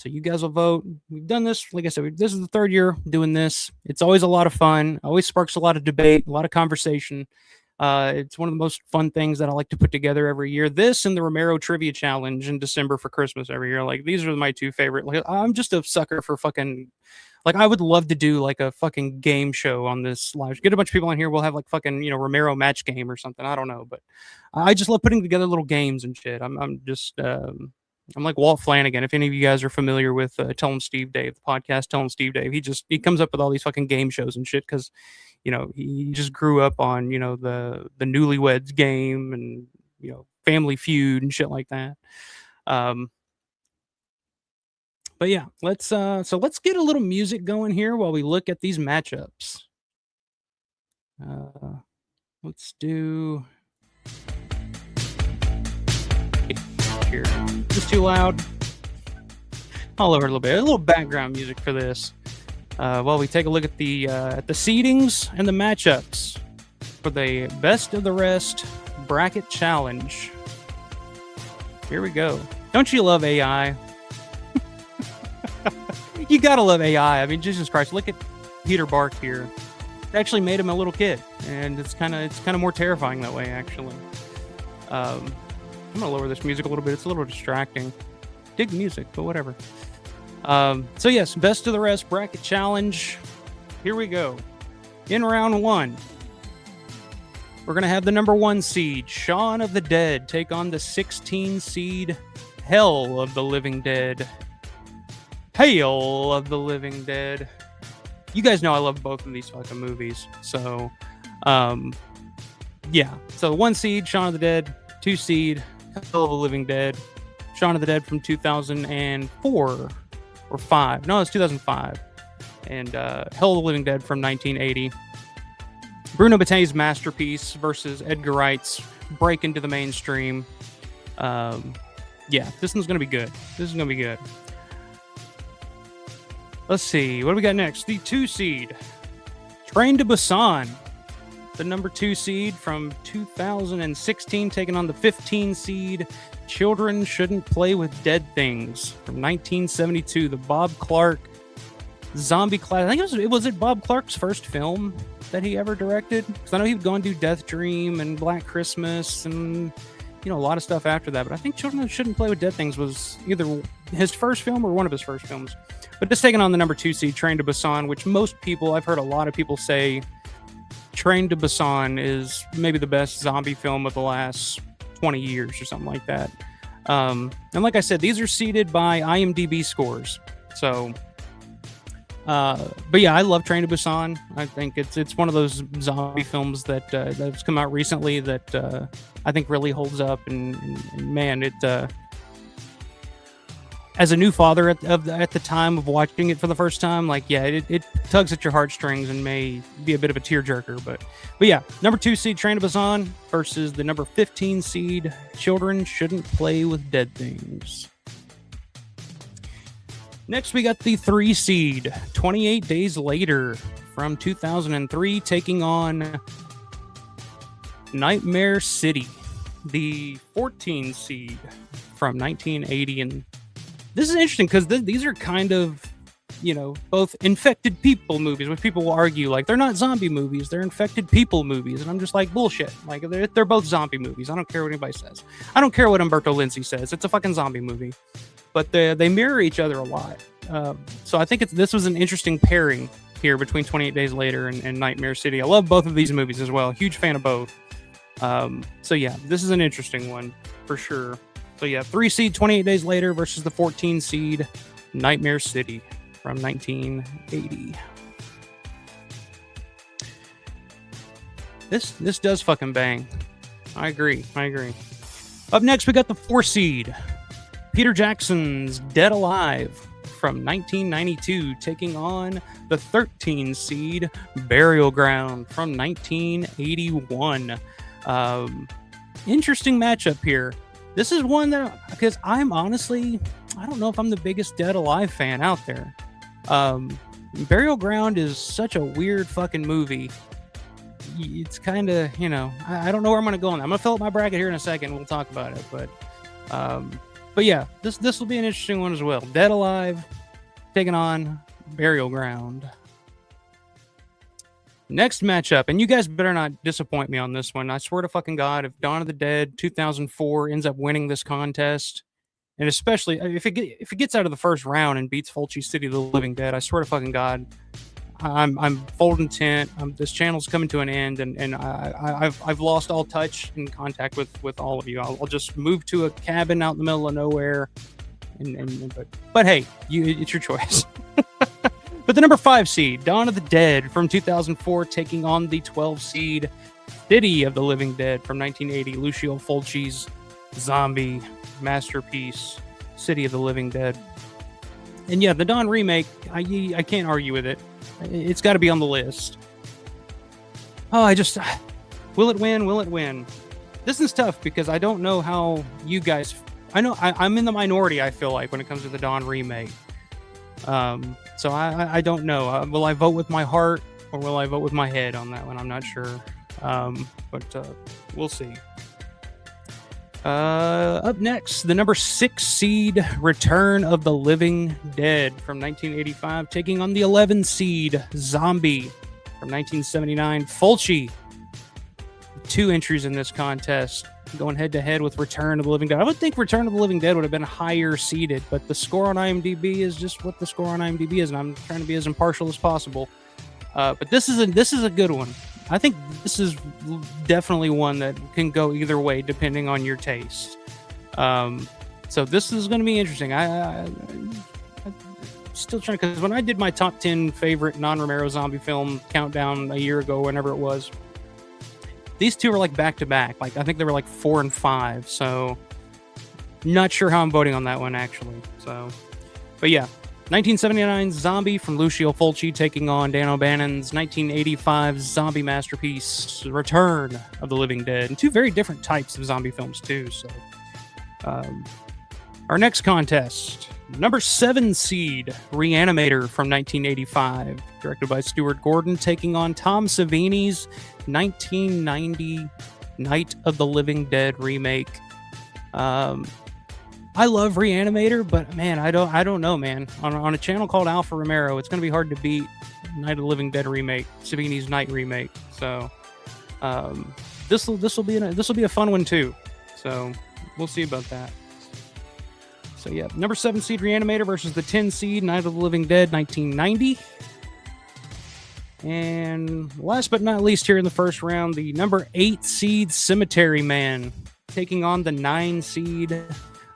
S3: you guys will vote. We've done this, like I said, this is the 3rd year doing this. It's always a lot of fun. Always sparks a lot of debate, a lot of conversation. It's one of the most fun things that I like to put together every year. This and the Romero Trivia Challenge in December for Christmas every year. Like, these are my 2 favorite. Like, I'm just a sucker for fucking, like, I would love to do like a fucking game show on this live. Get a bunch of people on here. We'll have like fucking, Romero match game or something. I don't know, but I just love putting together little games and shit. I'm like Walt Flanagan. If any of you guys are familiar with Tell 'em Steve Dave, the podcast Tell 'em Steve Dave, he comes up with all these fucking game shows and shit because, he just grew up on, the Newlyweds Game and, Family Feud and shit like that. But yeah, let's get a little music going here while we look at these matchups. Let's do here. It's too loud. I'll lower it a little bit. A little background music for this. While we take a look at the seedings and the matchups for the best of the rest bracket challenge. Here we go. Don't you love AI? You gotta love AI. I mean, Jesus Christ! Look at Peter Bark here. It actually made him a little kid, and it's kind of more terrifying that way, actually. I'm gonna lower this music a little bit. It's a little distracting. Dig music, but whatever. So yes, best of the rest bracket challenge. Here we go. In round one, we're gonna have the number 1 seed, Shaun of the Dead, take on the 16 seed, Hell of the Living Dead. Hail of the Living Dead. You guys know I love both of these fucking movies. So, yeah. So 1 seed, Shaun of the Dead. 2 seed, Hell of the Living Dead. Shaun of the Dead from 2004 or 5. No, it's 2005. And Hell of the Living Dead from 1980. Bruno Mattei's masterpiece versus Edgar Wright's break into the mainstream. Yeah, this one's going to be good. This is going to be good. Let's see. What do we got next? The 2 seed, Train to Busan. The number 2 seed from 2016, taking on the 15 seed, Children Shouldn't Play with Dead Things from 1972. The Bob Clark zombie class. I think was it Bob Clark's first film that he ever directed? Because I know he'd gone do Death Dream and Black Christmas, and a lot of stuff after that. But I think Children That Shouldn't Play with Dead Things was either his first film or one of his first films. But just taking on the number 2 seed, Train to Busan, which most people, I've heard a lot of people say Train to Busan is maybe the best zombie film of the last 20 years or something like that. And like I said, these are seeded by IMDb scores. So, but yeah, I love Train to Busan. I think it's one of those zombie films that's come out recently that I think really holds up. And man, it as a new father at the time of watching it for the first time, like, yeah, it tugs at your heartstrings and may be a bit of a tearjerker. But yeah, number 2 seed Train to Busan versus the number 15 seed Children Shouldn't Play with Dead Things. Next, we got the 3 seed 28 Days Later from 2003 taking on Nightmare City, the 14 seed from 1980. And this is interesting because these are kind of, both infected people movies, which people will argue like they're not zombie movies, they're infected people movies. And I'm just like, bullshit. Like, they're both zombie movies. I don't care what anybody says. I don't care what Umberto Lindsay says. It's a fucking zombie movie. But they mirror each other a lot. So I think this was an interesting pairing here between 28 Days Later and Nightmare City. I love both of these movies as well. Huge fan of both. So yeah, this is an interesting one for sure. So yeah, 3 seed 28 Days Later versus the 14 seed Nightmare City from 1980. This does fucking bang. I agree. Up next, we got the 4 seed Peter Jackson's Dead Alive from 1992 taking on the 13 seed Burial Ground from 1981. Interesting matchup here. This is one that, because I'm honestly, I don't know if I'm the biggest Dead Alive fan out there. Burial Ground is such a weird fucking movie. It's kind of, I don't know where I'm going to go on that. I'm going to fill up my bracket here in a second. We'll talk about it. But yeah, this will be an interesting one as well. Dead Alive taking on Burial Ground. Next matchup, and you guys better not disappoint me on this one. I swear to fucking God, if Dawn of the Dead 2004 ends up winning this contest, and especially if it gets out of the first round and beats Fulci's City of the Living Dead, I swear to fucking God, I'm folding tent. This channel's coming to an end, and I've lost all touch and contact with all of you. I'll just move to a cabin out in the middle of nowhere, but hey, it's your choice. But the number 5 seed, Dawn of the Dead from 2004, taking on the 12 seed City of the Living Dead from 1980, Lucio Fulci's zombie masterpiece, City of the Living Dead. And yeah, the Dawn remake, I can't argue with it. It's got to be on the list. Oh, will it win? Will it win? This is tough because I don't know how you guys. I know I'm in the minority. I feel like when it comes to the Dawn remake. So I don't know. Will I vote with my heart or will I vote with my head on that one? I'm not sure. But we'll see. Up next, the number 6 seed Return of the Living Dead from 1985, taking on the 11 seed Zombie from 1979. Fulci, 2 entries in this contest, going head to head with Return of the Living Dead. I would think Return of the Living Dead would have been higher seeded, but the score on IMDb is just what the score on IMDb is, and I'm trying to be as impartial as possible. But this is a good one. I think this is definitely one that can go either way depending on your taste. So this is going to be interesting. I'm still trying, because when I did my top 10 favorite non-Romero zombie film countdown a year ago, whenever it was, these two were like back to back. Like I think they were like 4 and 5. So not sure how I'm voting on that one actually. So, but yeah. 1979 Zombie from Lucio Fulci taking on Dan O'Bannon's 1985 zombie masterpiece, Return of the Living Dead. And 2 very different types of zombie films, too. So, our next contest, number 7 seed, Reanimator from 1985, directed by Stuart Gordon, taking on Tom Savini's 1990 Night of the Living Dead remake. I love Reanimator, but man, I don't know, man. On a channel called Alpha Romero, it's going to be hard to beat Night of the Living Dead remake, Savini's Night remake. So, this will be a fun one too. So we'll see about that. So yeah, number 7 seed Reanimator versus the 10 seed Night of the Living Dead 1990. And last but not least here in the first round, the number 8 seed Cemetery Man taking on the 9 seed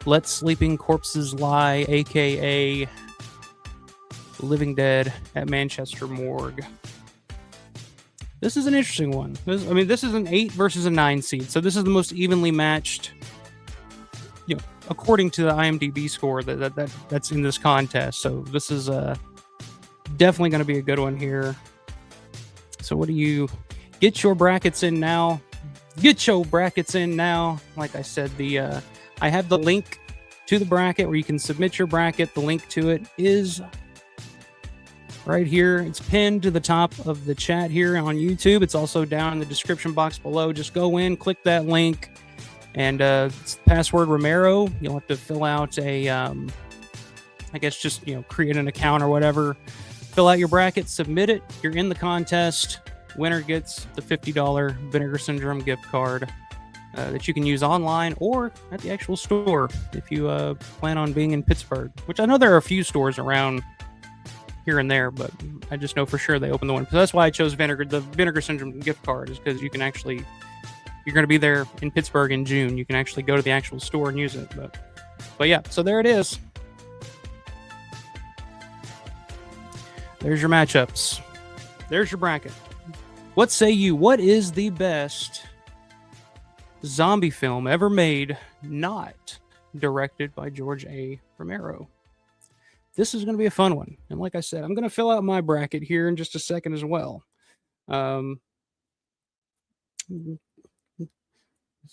S3: Let Sleeping Corpses Lie, aka Living Dead at Manchester Morgue. This is an interesting one. This is an 8 versus a 9 seed, so this is the most evenly matched, according to the IMDb score that's in this contest. So this is definitely going to be a good one here. So what do you get your brackets in now? Get your brackets in now. Like I said, I have the link to the bracket where you can submit your bracket. The link to it is right here. It's pinned to the top of the chat here on YouTube. It's also down in the description box below. Just go in, click that link, and it's password Romero. You'll have to fill out a, I guess just, create an account or whatever. Fill out your bracket, submit it. You're in the contest. Winner gets the $50 Vinegar Syndrome gift card that you can use online or at the actual store if you plan on being in Pittsburgh, which I know there are a few stores around here and there, but I just know for sure they open the one. So that's why I chose the Vinegar Syndrome gift card, is because you can actually, you're going to be there in Pittsburgh in June. You can actually go to the actual store and use it. But yeah, so there it is. There's your matchups. There's your bracket. What say you? What is the best zombie film ever made not directed by George A. Romero? This is going to be a fun one. And like I said, I'm going to fill out my bracket here in just a second as well. See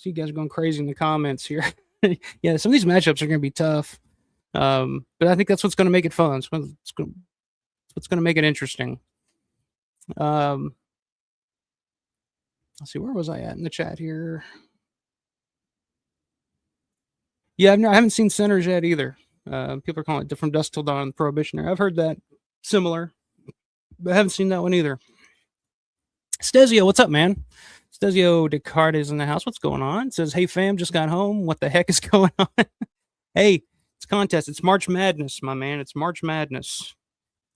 S3: you guys going crazy in the comments here. Yeah, some of these matchups are going to be tough. But I think that's what's going to make it fun. It's what's going to make it interesting. Let's see, where was I at in the chat here? Yeah, I haven't seen Sinners yet either. People are calling it From Dusk Till Dawn, Prohibition. I've heard that similar, but I haven't seen that one either. Stezio, what's up, man? Stezio Descartes is in the house. What's going on? It says, hey, fam, just got home. What the heck is going on? Hey, it's contest. It's March Madness, my man. It's March Madness.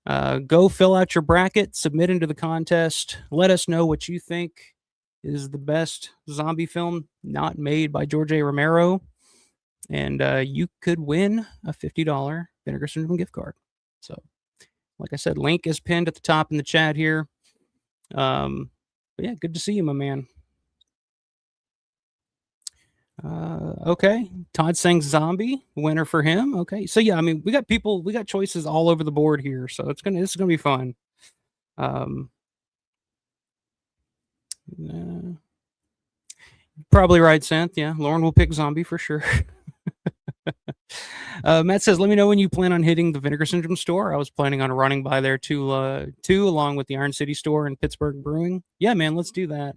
S3: Go fill out your bracket, submit into the contest. Let us know what you think is the best zombie film not made by George A. Romero. And you could win a $50 Vinegar Syndrome gift card. So, like I said, link is pinned at the top in the chat here. But yeah, good to see you, my man. Okay, Todd saying zombie winner for him. Okay, so yeah, we got choices all over the board here, so this is gonna be fun. Probably right, Synth. Yeah, Lauren will pick zombie for sure. Matt says, let me know when you plan on hitting the Vinegar Syndrome store. I was planning on running by there too, along with the Iron City store and Pittsburgh Brewing. Yeah, man, let's do that.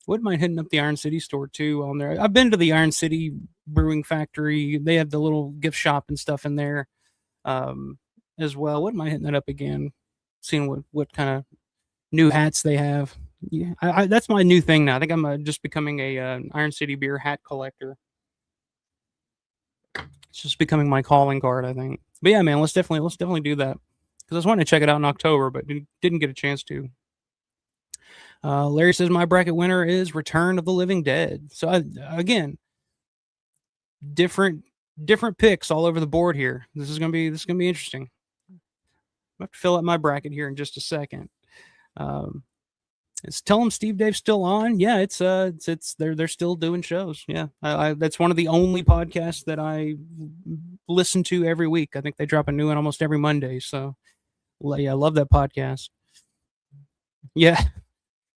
S3: Wouldn't mind hitting up the Iron City store too on there. I've been to the Iron City Brewing Factory. They have the little gift shop and stuff in there as well. Wouldn't mind hitting that up again, seeing what kind of new hats they have. Yeah, that's my new thing now. I think I'm just becoming a Iron City beer hat collector. It's just becoming my calling card, I think. But yeah, man, let's definitely do that, because I was wanting to check it out in October, but didn't get a chance to. Larry says my bracket winner is Return of the Living Dead. So again, different picks all over the board here. This is gonna be interesting. I have to fill out my bracket here in just a second. Tell them Steve Dave's still on. Yeah, it's they're still doing shows. Yeah, that's one of the only podcasts that I listen to every week. I think they drop a new one almost every Monday. So yeah, I love that podcast. Yeah.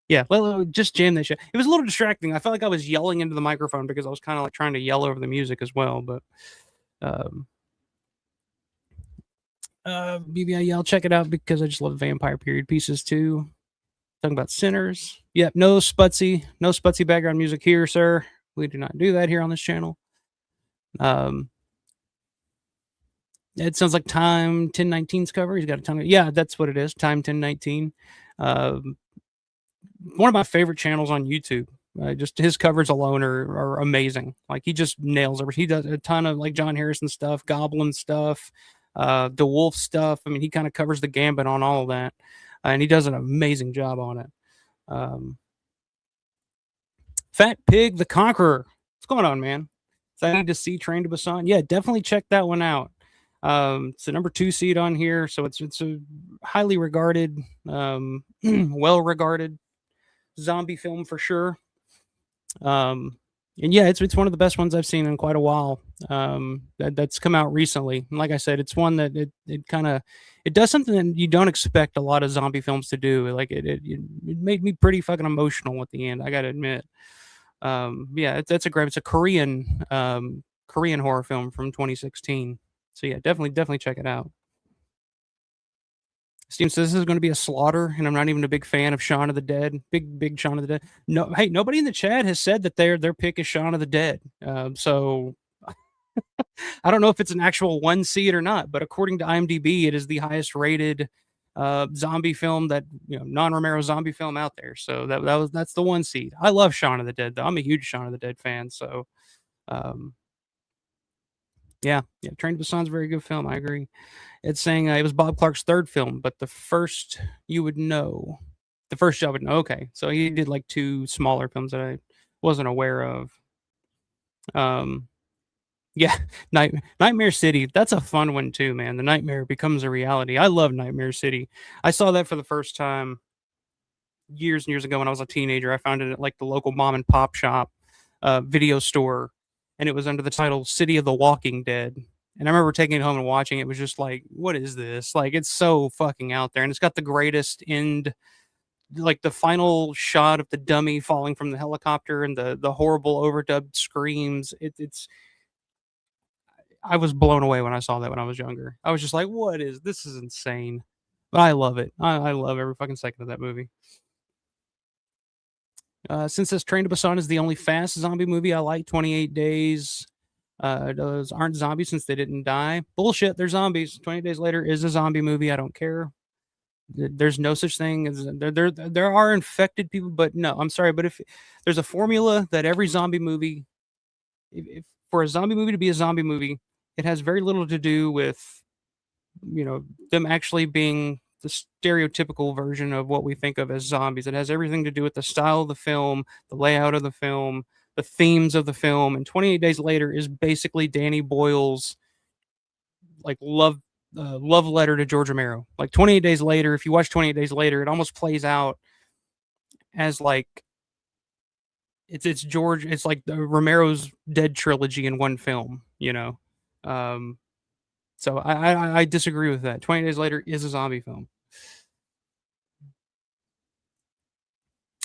S3: Yeah, well, just jam that shit. It was a little distracting. I felt like I was yelling into the microphone because I was kind of like trying to yell over the music as well. But yeah, I'll check it out because I just love vampire period pieces too. Talking about Sinners. Yep, no Sputsy background music here, sir. We do not do that here on this channel. It sounds like Time 1019's cover. He's got a ton of, yeah, that's what it is. Time 1019. One of my favorite channels on YouTube. Just his covers alone are amazing. Like he just nails everything. He does a ton of like John Harrison stuff, Goblin stuff, the Wolf stuff. I mean, he kind of covers the gambit on all of that, and he does an amazing job on it. Fat Pig the Conqueror. What's going on, man? So I need to see Train to Busan. Yeah, definitely check that one out. It's the number 2 seed on here, so it's a highly regarded, well regarded zombie film for sure. And yeah, it's one of the best ones I've seen in quite a while. That's come out recently. And like I said, it's one that it kind of it does something that you don't expect a lot of zombie films to do. Like it made me pretty fucking emotional at the end, I gotta admit. Yeah, it's a Korean Korean horror film from 2016. So yeah, definitely check it out. Steam says this is going to be a slaughter, and I'm not even a big fan of Shaun of the Dead. Big Shaun of the Dead. No, hey, nobody in the chat has said that their pick is Shaun of the Dead. So I don't know if it's an actual 1 seed or not, but according to IMDb, it is the highest rated zombie film that non-Romero zombie film out there. So that's the 1 seed. I love Shaun of the Dead though. I'm a huge Shaun of the Dead fan. So yeah, Train to Busan's a very good film. I agree. It's saying it was Bob Clark's 3rd film, but the first you would know. The first you would know. Okay, so he did like 2 smaller films that I wasn't aware of. Yeah, Nightmare City. That's a fun one too, man. The nightmare becomes a reality. I love Nightmare City. I saw that for the first time years and years ago when I was a teenager. I found it at like the local mom and pop shop video store, and it was under the title City of the Walking Dead. And I remember taking it home and watching it. It was just like, what is this? Like, it's so fucking out there. And it's got the greatest end, like the final shot of the dummy falling from the helicopter and the horrible overdubbed screams. I was blown away when I saw that when I was younger. I was just like, what is this? Is insane. But I love it. I love every fucking second of that movie. Since this Train to Busan is the only fast zombie movie I like, 28 Days. Those aren't zombies since they didn't die. Bullshit, they're zombies. 20 Days Later is a zombie movie. I don't care. There's no such thing as there are infected people, but no, I'm sorry, but if there's a formula that every zombie movie, if for a zombie movie to be a zombie movie, it has very little to do with them actually being the stereotypical version of what we think of as zombies. It has everything to do with the style of the film, the layout of the film, the themes of the film. And 28 Days Later is basically Danny Boyle's like love letter to George Romero. Like 28 Days Later, if you watch 28 Days Later, it almost plays out as like it's George. It's like the Romero's Dead trilogy in one film. So I disagree with that. 20 Days Later is a zombie film.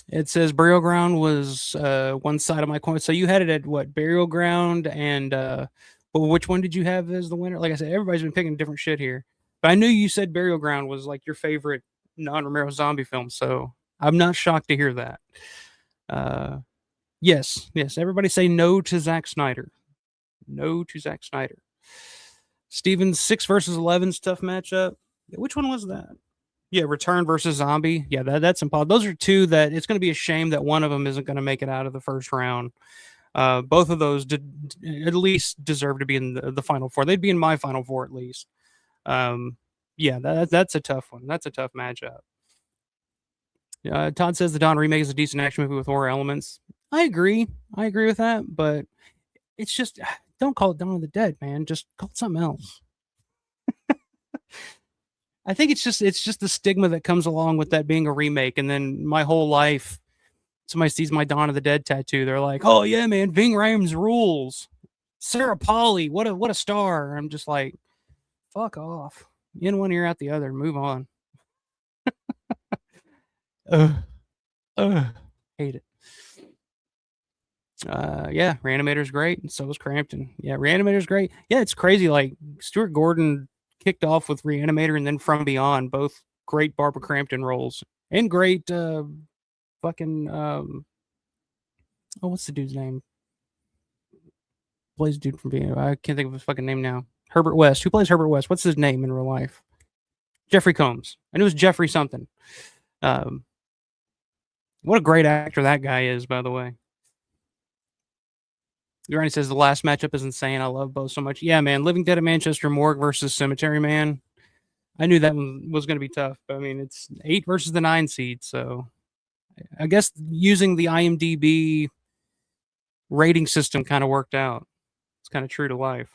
S3: It says Burial Ground was one side of my coin. So you had it at what? Burial Ground and well, which one did you have as the winner? Like I said, everybody's been picking different shit here. But I knew you said Burial Ground was like your favorite non-Romero zombie film, so I'm not shocked to hear that. Yes. Everybody say no to Zack Snyder. No to Zack Snyder. Steven's 6 versus 11's tough matchup. Which one was that? Yeah, Return versus Zombie. Yeah, that's impossible. Those are 2 that it's going to be a shame that one of them isn't going to make it out of the first round. Both of those at least deserve to be in the final 4. They'd be in my final 4 at least. Yeah, that's a tough one. That's a tough matchup. Todd says the Dawn remake is a decent action movie with horror elements. I agree with that, but it's just don't call it Dawn of the Dead, man. Just call it something else. I think it's just the stigma that comes along with that being a remake, and then my whole life, somebody sees my Dawn of the Dead tattoo, they're like, "Oh yeah, man, Ving Rhames rules. Sarah Polley, what a star." I'm just like, fuck off. In one ear, out the other. Move on. Hate it. Yeah, Reanimator's great, and so was Crampton. Yeah, Reanimator's great. Yeah, it's crazy. Like Stuart Gordon kicked off with Reanimator, and then From Beyond, both great Barbara Crampton roles, and great fucking what's the dude's name? Plays dude from Beyond. I can't think of his fucking name now. Herbert West. Who plays Herbert West? What's his name in real life? Jeffrey Combs. I knew it was Jeffrey something. What a great actor that guy is, by the way. Granny says the last matchup is insane. I love both so much. Yeah, man. Living Dead at Manchester Morgue versus Cemetery Man. I knew that one was going to be tough. But, I mean, it's 8 versus the 9 seed. So I guess using the IMDb rating system kind of worked out. It's kind of true to life.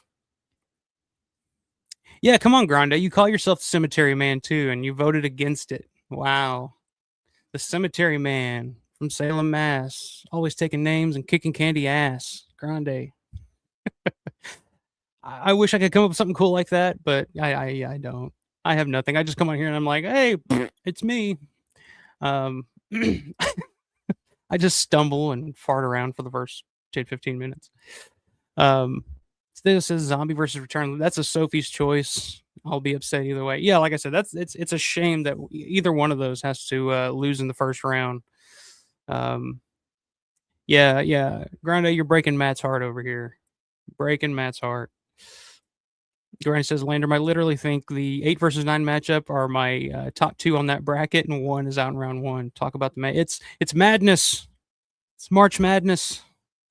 S3: Yeah, come on, Grande. You call yourself the Cemetery Man too, and you voted against it. Wow. The Cemetery Man from Salem, Mass. Always taking names and kicking candy ass. Grande. I wish I could come up with something cool like that, but I don't. I have nothing. I just come on here and I'm like, hey, it's me. I just stumble and fart around for the first 10, 15 minutes. This is Zombie versus Return. That's a Sophie's choice. I'll be upset either way. Yeah, like I said, it's a shame that either one of those has to lose in the first round. Yeah. Grande, you're breaking Matt's heart over here. Breaking Matt's heart. Grande says, Lander, I literally think the 8 versus 9 matchup are my top 2 on that bracket, and 1 is out in round 1. Talk about the it's madness. It's March Madness,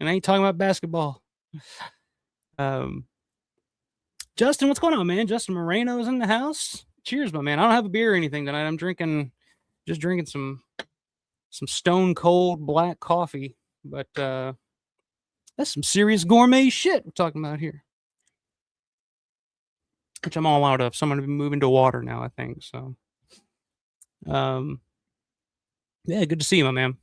S3: and I ain't talking about basketball. Justin, what's going on, man? Justin Moreno's in the house. Cheers, my man. I don't have a beer or anything tonight. I'm just drinking some stone cold black coffee, but that's some serious gourmet shit we're talking about here, which I'm all out of. So I'm gonna be moving to water now, I think. So, yeah, good to see you, my man.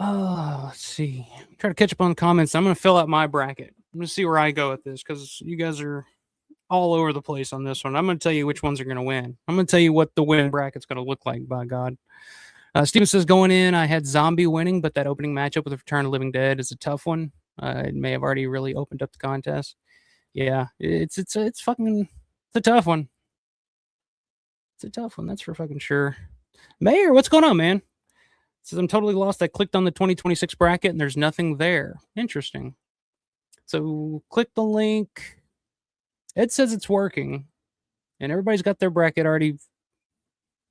S3: Let's see. Try to catch up on the comments. I'm gonna fill out my bracket. I'm gonna see where I go with this because you guys are all over the place on this one. I'm gonna tell you which ones are gonna win. I'm gonna tell you what the win bracket's gonna look like. By God. Steven says going in, I had Zombie winning, but that opening matchup with the Return of Living Dead is a tough one. It may have already really opened up the contest. Yeah, it's a tough one. It's a tough one. That's for fucking sure. Mayor, what's going on, man? Says I'm totally lost. I clicked on the 2026 bracket and there's nothing there. Interesting. So click the link. Ed says it's working, and everybody's got their bracket already.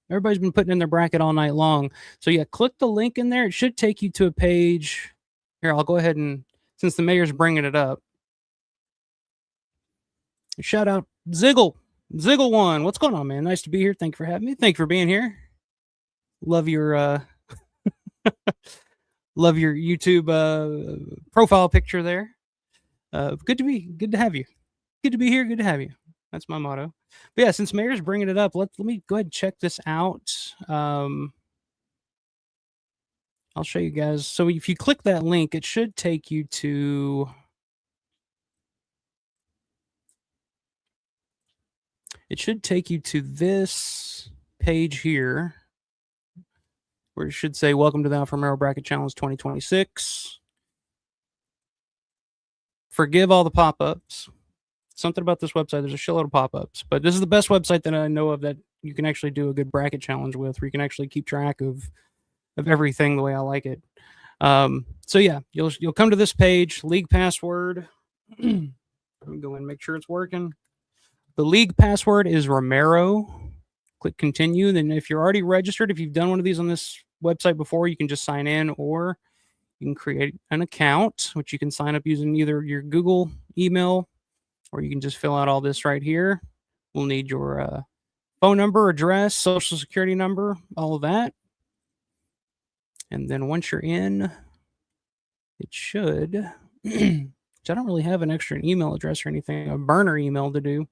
S3: Everybody's been putting in their bracket all night long. So yeah, click the link in there. It should take you to a page. Here, I'll go ahead and, since the mayor's bringing it up, shout out Ziggle. Ziggle one. What's going on, man? Nice to be here. Thank you for having me. Thank you for being here. Love your love your YouTube profile picture there. Good to have you. Good to be here. Good to have you. That's my motto. But yeah, since Mayor's bringing it up, let me go ahead and check this out. I'll show you guys. So if you click that link, it should take you to this page here, where it should say, welcome to the Alpha Romero Bracket Challenge 2026. Forgive all the pop-ups. Something about this website, there's a shitload of pop-ups, but this is the best website that I know of that you can actually do a good bracket challenge with, where you can actually keep track of everything the way I like it. So yeah, you'll come to this page, league password. Let me go in and make sure it's working. The league password is Romero. Click continue. Then if you're already registered, if you've done one of these on this website before, you can just sign in, or you can create an account, which you can sign up using either your Google email, or you can just fill out all this right here. We'll need your phone number, address, social security number, all of that. And then once you're in, it should, which I don't really have an extra email address or anything, a burner email to do.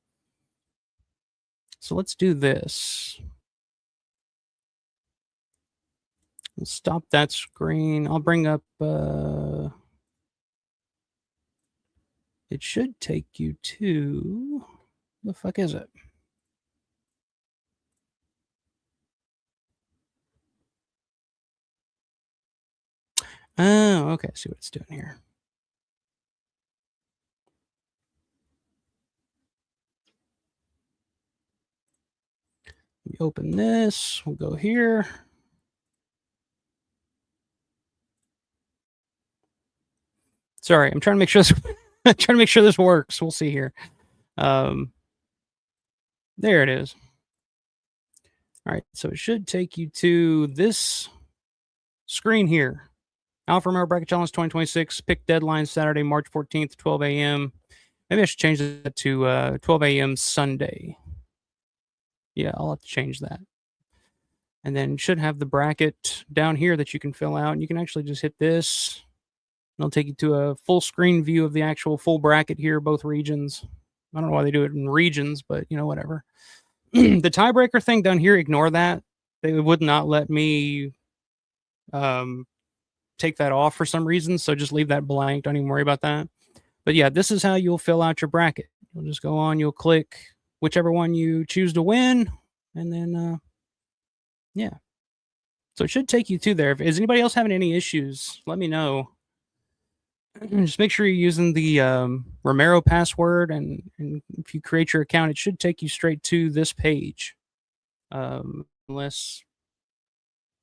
S3: So let's do this. We'll stop that screen. I'll bring up, it should take you to, the fuck is it? Oh, okay. See what it's doing here. We open this. We'll go here. Sorry, I'm trying to make sure this works. We'll see here. There it is. All right, so it should take you to this screen here. Alpha Romero Bracket Challenge 2026. Pick deadline Saturday, March 14th, 12 a.m. Maybe I should change that to 12 a.m. Sunday. Yeah, I'll have to change that. And then you should have the bracket down here that you can fill out. And you can actually just hit this. And it'll take you to a full screen view of the actual full bracket here, both regions. I don't know why they do it in regions, but whatever. The tiebreaker thing down here, ignore that. They would not let me take that off for some reason. So just leave that blank. Don't even worry about that. But yeah, this is how you'll fill out your bracket. You'll just go on, you'll click whichever one you choose to win. And then, yeah. So it should take you to there. Is anybody else having any issues? Let me know. Just make sure you're using the Romero password. And if you create your account, it should take you straight to this page. Unless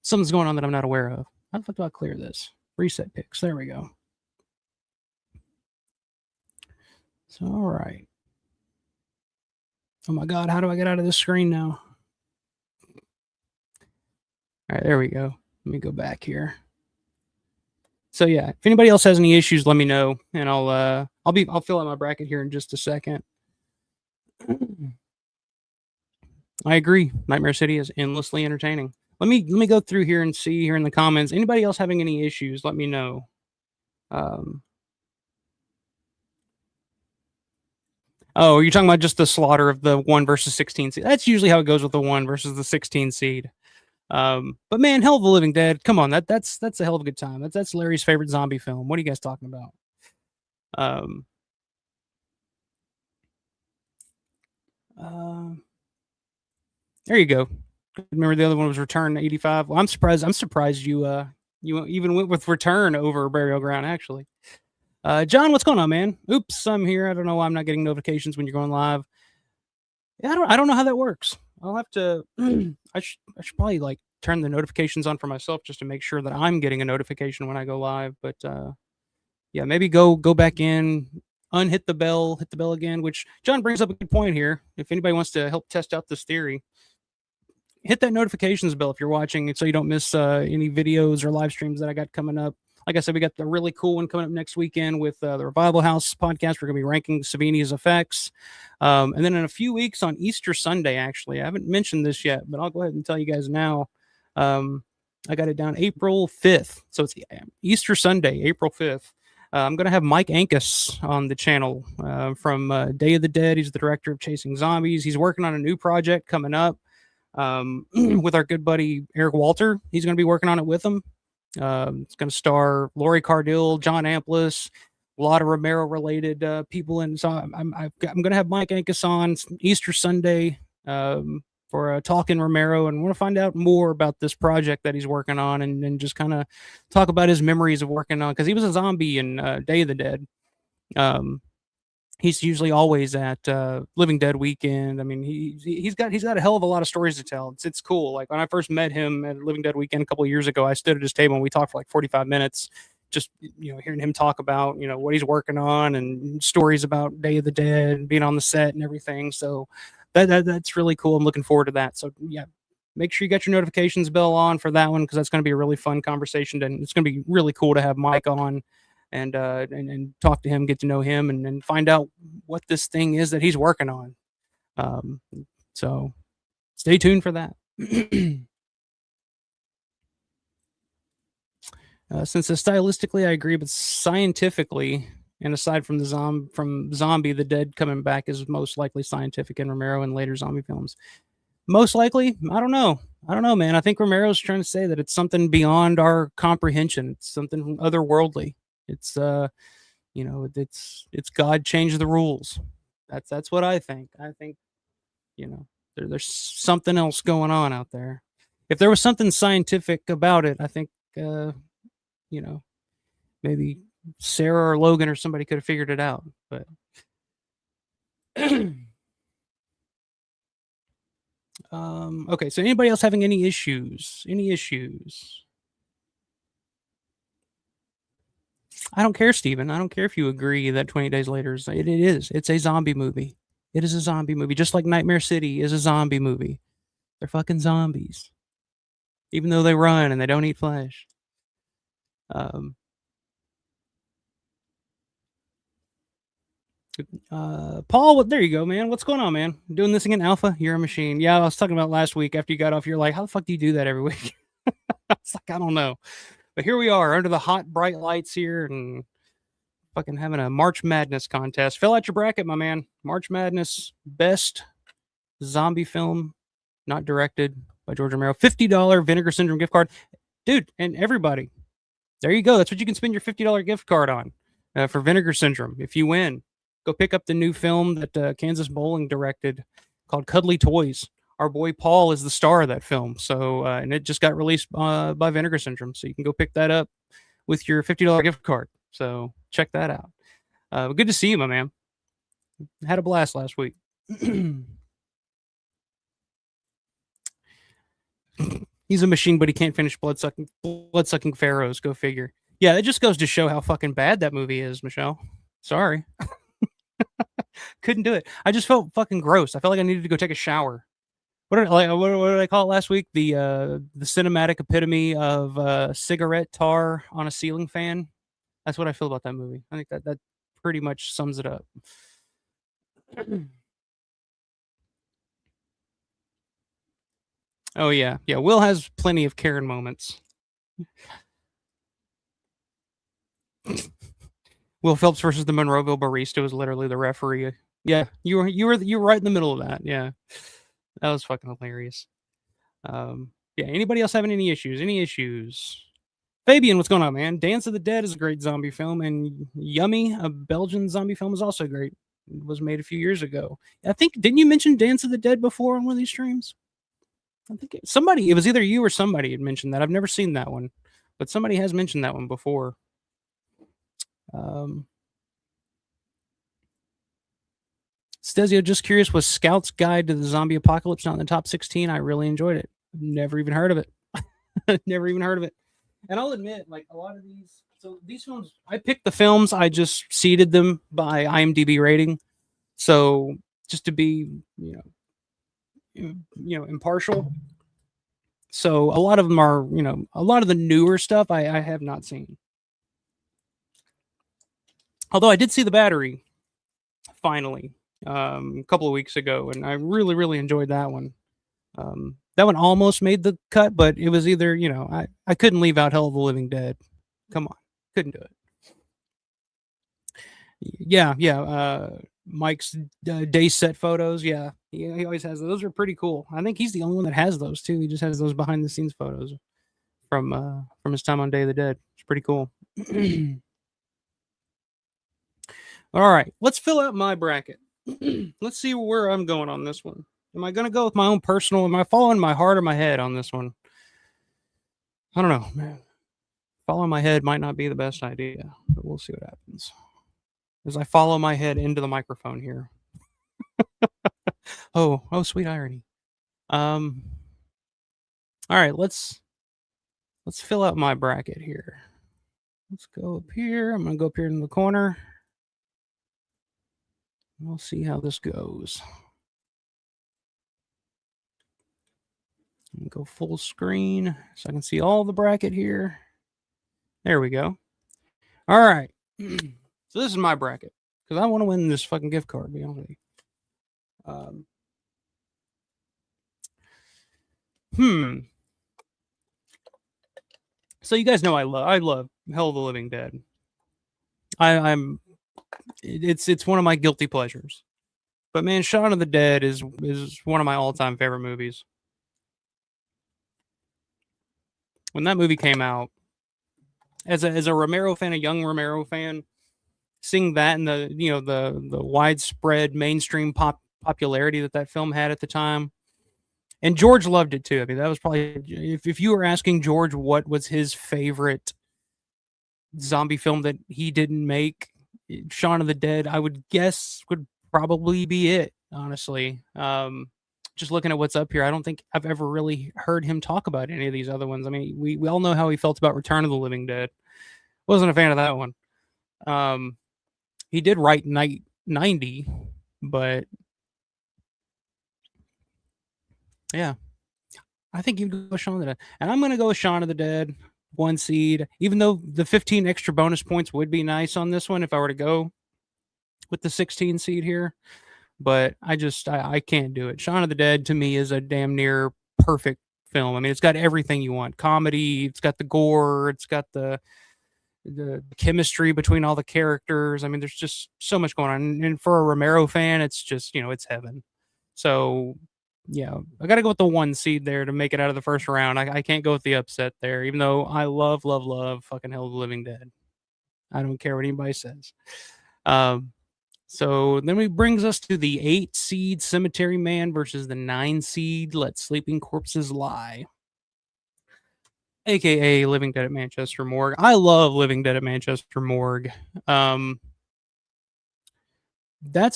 S3: something's going on that I'm not aware of. How the fuck do I clear this? Reset picks. There we go. So, all right. Oh my God, how do I get out of this screen now? All right, there we go. Let me go back here. So yeah, if anybody else has any issues, let me know, and I'll fill out my bracket here in just a second. I agree. Nightmare City is endlessly entertaining. Let me go through here and see here in the comments. Anybody else having any issues? Let me know. Oh, you're talking about just the slaughter of the 1 versus 16 seed. That's usually how it goes with the 1 versus the 16 seed. But man, Hell of the Living Dead. Come on, that's a hell of a good time. That's Larry's favorite zombie film. What are you guys talking about? There you go. Remember the other one was Return 85. Well, I'm surprised you even went with Return over Burial Ground, actually. John, what's going on, man? Oops, I'm here. I don't know why I'm not getting notifications when you're going live. Yeah, I don't know how that works. I'll have to. I should probably like turn the notifications on for myself just to make sure that I'm getting a notification when I go live. But yeah, maybe go back in, hit the bell again. Which John brings up a good point here. If anybody wants to help test out this theory, hit that notifications bell if you're watching, so you don't miss any videos or live streams that I got coming up. Like I said, we got the really cool one coming up next weekend with the Revival House podcast. We're going to be ranking Savini's effects. And then in a few weeks on Easter Sunday, actually, I haven't mentioned this yet, but I'll go ahead and tell you guys now. I got it down April 5th. So it's Easter Sunday, April 5th. I'm going to have Mike Ankus on the channel from Day of the Dead. He's the director of Chasing Zombies. He's working on a new project coming up with our good buddy Eric Walter. He's going to be working on it with him. It's going to star Lori Cardill, John Amplis, a lot of Romero related people. And so I'm going to have Mike Ankus on Easter Sunday for Talking Romero, and want to find out more about this project that he's working on, and just kind of talk about his memories of working on, because he was a zombie in Day of the Dead. He's usually always at Living Dead weekend. I mean, he's got a hell of a lot of stories to tell. It's cool. Like when I first met him at Living Dead weekend a couple of years ago, I stood at his table and we talked for like 45 minutes, just hearing him talk about what he's working on and stories about Day of the Dead and being on the set and everything. So that's really cool. I'm looking forward to that. So yeah, make sure you got your notifications bell on for that one, because that's going to be a really fun conversation, and it's going to be really cool to have Mike on. And talk to him, get to know him, and find out what this thing is that he's working on. So stay tuned for that. Since stylistically I agree, but scientifically, and aside from Zombie, the Dead coming back is most likely scientific in Romero and later zombie films. Most likely, I don't know, man. I think Romero's trying to say that it's something beyond our comprehension. It's something otherworldly. It's it's God changed the rules. That's what I think. I think there's something else going on out there. If there was something scientific about it, I think maybe Sarah or Logan or somebody could have figured it out. But okay, so anybody else having any issues? I don't care, Steven. I don't care if you agree that 20 Days Later is. It's a zombie movie. It is a zombie movie, just like Nightmare City is a zombie movie. They're fucking zombies. Even though they run and they don't eat flesh. Paul, there you go, man. What's going on, man? Doing this again, Alpha? You're a machine. Yeah, I was talking about last week after you got off. You're like, how the fuck do you do that every week? It's like, I don't know. But here we are under the hot, bright lights here and fucking having a March Madness contest. Fill out your bracket, my man. March Madness best zombie film not directed by George Romero. $50 Vinegar Syndrome gift card. Dude, and everybody, there you go. That's what you can spend your $50 gift card on for Vinegar Syndrome. If you win, go pick up the new film that Kansas Bowling directed called Cuddly Toys. Our boy Paul is the star of that film. So, and it just got released by Vinegar Syndrome. So you can go pick that up with your $50 gift card. So check that out. Good to see you, my man. Had a blast last week. He's a machine, but he can't finish blood-sucking pharaohs. Go figure. Yeah, it just goes to show how fucking bad that movie is, Michelle. Sorry. Couldn't do it. I just felt fucking gross. I felt like I needed to go take a shower. What did I call it last week? The cinematic epitome of cigarette tar on a ceiling fan. That's what I feel about that movie. I think that pretty much sums it up. Oh yeah. Will has plenty of Karen moments. Will Phelps versus the Monroeville barista was literally the referee. Yeah, you were right in the middle of that. Yeah, that was fucking hilarious. Yeah. Anybody else having any issues? Any issues? Fabian, what's going on, man? Dance of the Dead is a great zombie film, and Yummy, a Belgian zombie film, is also great. It was made a few years ago. I think, didn't you mention Dance of the Dead before on one of these streams? I think it was either you or somebody had mentioned that. I've never seen that one, but somebody has mentioned that one before. Stezio, just curious, was Scout's Guide to the Zombie Apocalypse not in the top 16? I really enjoyed it. Never even heard of it. Never even heard of it. And I'll admit, like a lot of these films, I picked the films, I just seeded them by IMDb rating. So just to be, impartial. So a lot of them are, a lot of the newer stuff I have not seen. Although I did see The Battery finally a couple of weeks ago, and I really, really enjoyed that one. That one almost made the cut, but it was either, I couldn't leave out Hell of the Living Dead. Come on. Couldn't do it. Yeah. Mike's day set photos. Yeah. He always has those. Those are pretty cool. I think he's the only one that has those too. He just has those behind the scenes photos from his time on Day of the Dead. It's pretty cool. All right. Let's fill out my bracket. Let's see where I'm going on this one. Am I going to go with my own personal? Am I following my heart or my head on this one? I don't know, man. Following my head might not be the best idea, but we'll see what happens. As I follow my head into the microphone here. oh, sweet irony. All right, let's fill out my bracket here. Let's go up here. I'm going to go up here in the corner. We'll see how this goes. Go full screen so I can see all the bracket here. There we go. All right. So this is my bracket because I want to win this fucking gift card. To be honest with you. So you guys know I love Hell of the Living Dead. It's one of my guilty pleasures. But man, Shaun of the Dead is one of my all-time favorite movies. When that movie came out, as a Romero fan, a young Romero fan, seeing that and the widespread mainstream popularity that film had at the time, and George loved it too. I mean, that was probably if you were asking George what was his favorite zombie film that he didn't make, Shaun of the Dead, I would guess would probably be it. Honestly, just looking at what's up here, I don't think I've ever really heard him talk about any of these other ones. I mean, we all know how he felt about Return of the Living Dead. Wasn't a fan of that one. He did write Night 90, but yeah. I think you'd go with Shaun of the Dead. And I'm going to go with Shaun of the Dead, 1 seed, even though the 15 extra bonus points would be nice on this one if I were to go with the 16 seed here. But I can't do it. Shaun of the Dead to me is a damn near perfect film. I mean, it's got everything you want. Comedy, it's got the gore, it's got the chemistry between all the characters. I mean, there's just so much going on. And for a Romero fan, it's just, it's heaven. So, yeah, I got to go with the 1 seed there to make it out of the first round. I can't go with the upset there, even though I love, love, love fucking Hell of the Living Dead. I don't care what anybody says. So then it brings us to the 8 seed Cemetery Man versus the 9 seed Let Sleeping Corpses Lie, aka Living Dead at Manchester Morgue. I love Living Dead at Manchester Morgue. That's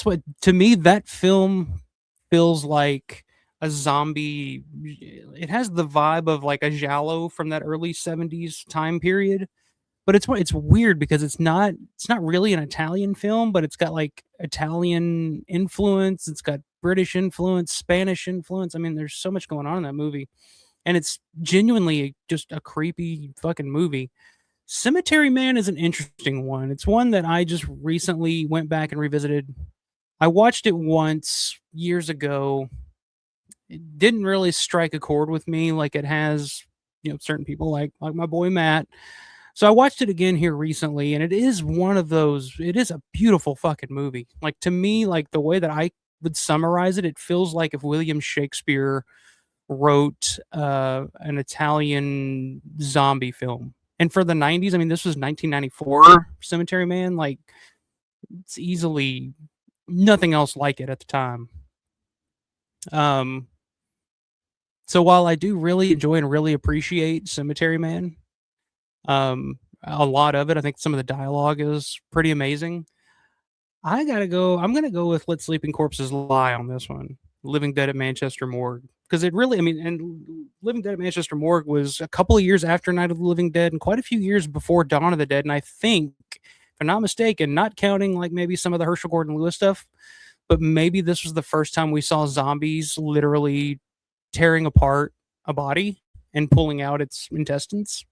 S3: what, to me, that film feels like a zombie. It has the vibe of like a giallo from that early 70s time period. But it's weird because it's not really an Italian film, but it's got like Italian influence, it's got British influence, Spanish influence. I mean, there's so much going on in that movie. And it's genuinely just a creepy fucking movie. Cemetery Man is an interesting one. It's one that I just recently went back and revisited. I watched it once years ago. It didn't really strike a chord with me like it has, certain people like my boy Matt. So I watched it again here recently, and it is one of those. It is a beautiful fucking movie. Like, to me, like the way that I would summarize it, it feels like if William Shakespeare wrote an Italian zombie film. And for the 90s, I mean, this was 1994 Cemetery Man. Like, it's easily nothing else like it at the time. So while I do really enjoy and really appreciate Cemetery Man, a lot of it, I think some of the dialogue is pretty amazing. I'm gonna go with Let Sleeping Corpses Lie on this one. Living Dead at Manchester Morgue. Because it really, I mean, and Living Dead at Manchester Morgue was a couple of years after Night of the Living Dead and quite a few years before Dawn of the Dead. And I think, if I'm not mistaken, not counting like maybe some of the Herschel Gordon Lewis stuff, but maybe this was the first time we saw zombies literally tearing apart a body and pulling out its intestines.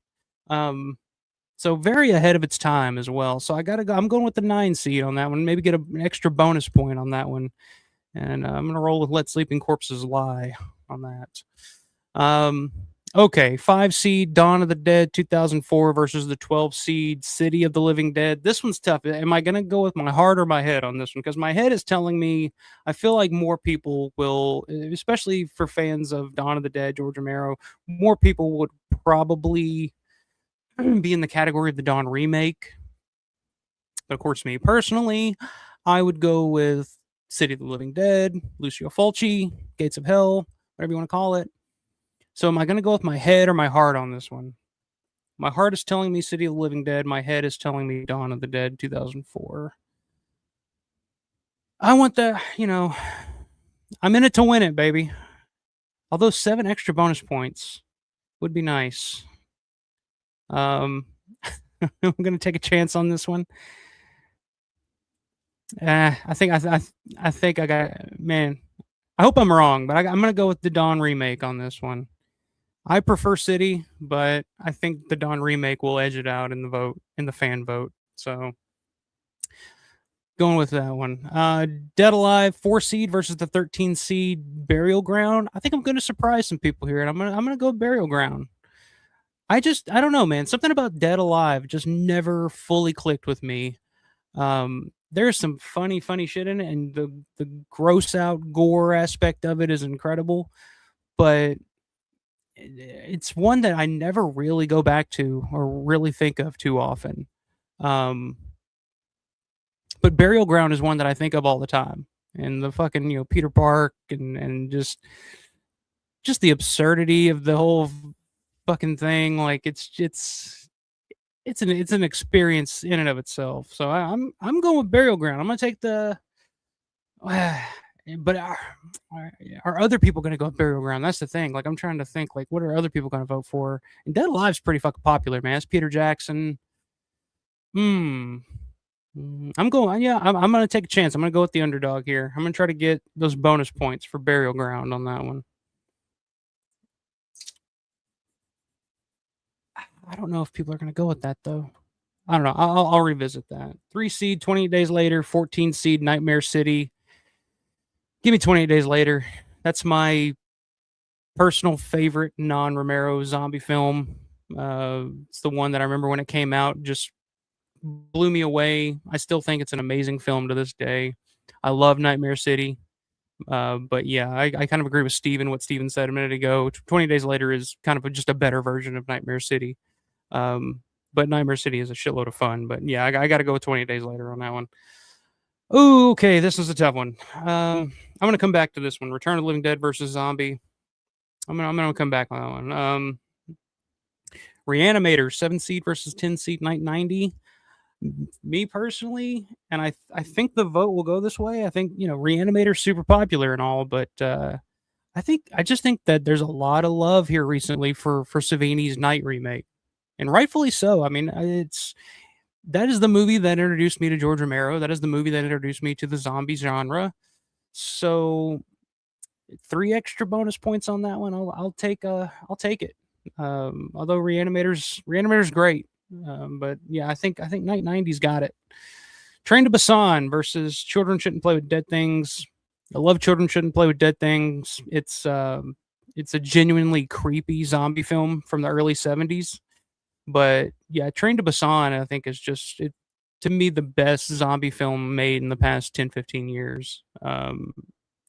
S3: So very ahead of its time as well. So I gotta go. I'm going with the 9 seed on that one. Maybe get an extra bonus point on that one. And I'm gonna roll with Let Sleeping Corpses Lie on that. Okay, 5 seed Dawn of the Dead 2004 versus the 12 seed City of the Living Dead. This one's tough. Am I gonna go with my heart or my head on this one? Because my head is telling me I feel like more people will, especially for fans of Dawn of the Dead, George Romero, more people would probably be in the category of the Dawn remake. But of course, me personally, I would go with City of the Living Dead, Lucio Fulci, Gates of Hell, whatever you want to call it. So am I going to go with my head or my heart on this one? My heart is telling me City of the Living Dead. My head is telling me Dawn of the Dead 2004. I want the, I'm in it to win it, baby. Although 7 extra bonus points would be nice. I'm gonna take a chance on this one. I think I got, man. I hope I'm wrong, but I'm gonna go with the Dawn remake on this one. I prefer City, but I think the Dawn remake will edge it out in the fan vote. So going with that one. Dead Alive 4 seed versus the 13 seed Burial Ground. I think I'm gonna surprise some people here, and I'm gonna go Burial Ground. I don't know, man. Something about Dead Alive just never fully clicked with me. There's some funny shit in it, and the gross out gore aspect of it is incredible. But it's one that I never really go back to or really think of too often. But Burial Ground is one that I think of all the time. And the fucking, Peter Park and just the absurdity of the whole fucking thing. Like it's an experience in and of itself. So I'm going with Burial Ground. I'm gonna take the but are other people gonna go with Burial Ground? That's the thing. Like, I'm trying to think, like, what are other people gonna vote for? And Dead Alive's pretty fucking popular, man. It's Peter Jackson. I'm gonna take a chance. I'm gonna go with the underdog here. I'm gonna try to get those bonus points for Burial Ground on that one. I don't know if people are going to go with that though. I don't know. I'll revisit that. 3 seed, 28 days later. 14 seed, Nightmare City. Give me 28 days later. That's my personal favorite non-Romero zombie film. It's the one that I remember when it came out, just blew me away. I still think it's an amazing film to this day. I love Nightmare City. But yeah, I kind of agree with Steven, what Steven said a minute ago. 20 Days Later is kind of just a better version of Nightmare City. But Nightmare City is a shitload of fun. But yeah, I got to go with 20 Days Later on that one. Ooh, okay, this is a tough one. I'm gonna come back to this one. Return of the Living Dead versus Zombie. I'm gonna come back on that one. Reanimator, 7 seed versus 10 seed, night 90. Me personally, and I think the vote will go this way. I think, Reanimator's super popular and all, but I just think that there's a lot of love here recently for Savini's Night remake, and rightfully so. I mean, that is the movie that introduced me to George Romero. That is the movie that introduced me to the zombie genre. So 3 extra bonus points on that one. I'll take it. Although Reanimator's great. But yeah, I think Night 90's got it. Train to Busan versus Children Shouldn't Play with Dead Things. I love Children Shouldn't Play with Dead Things. It's a genuinely creepy zombie film from the early 70s. But yeah, Train to Busan, I think, is just to me the best zombie film made in the past 10, 15 years.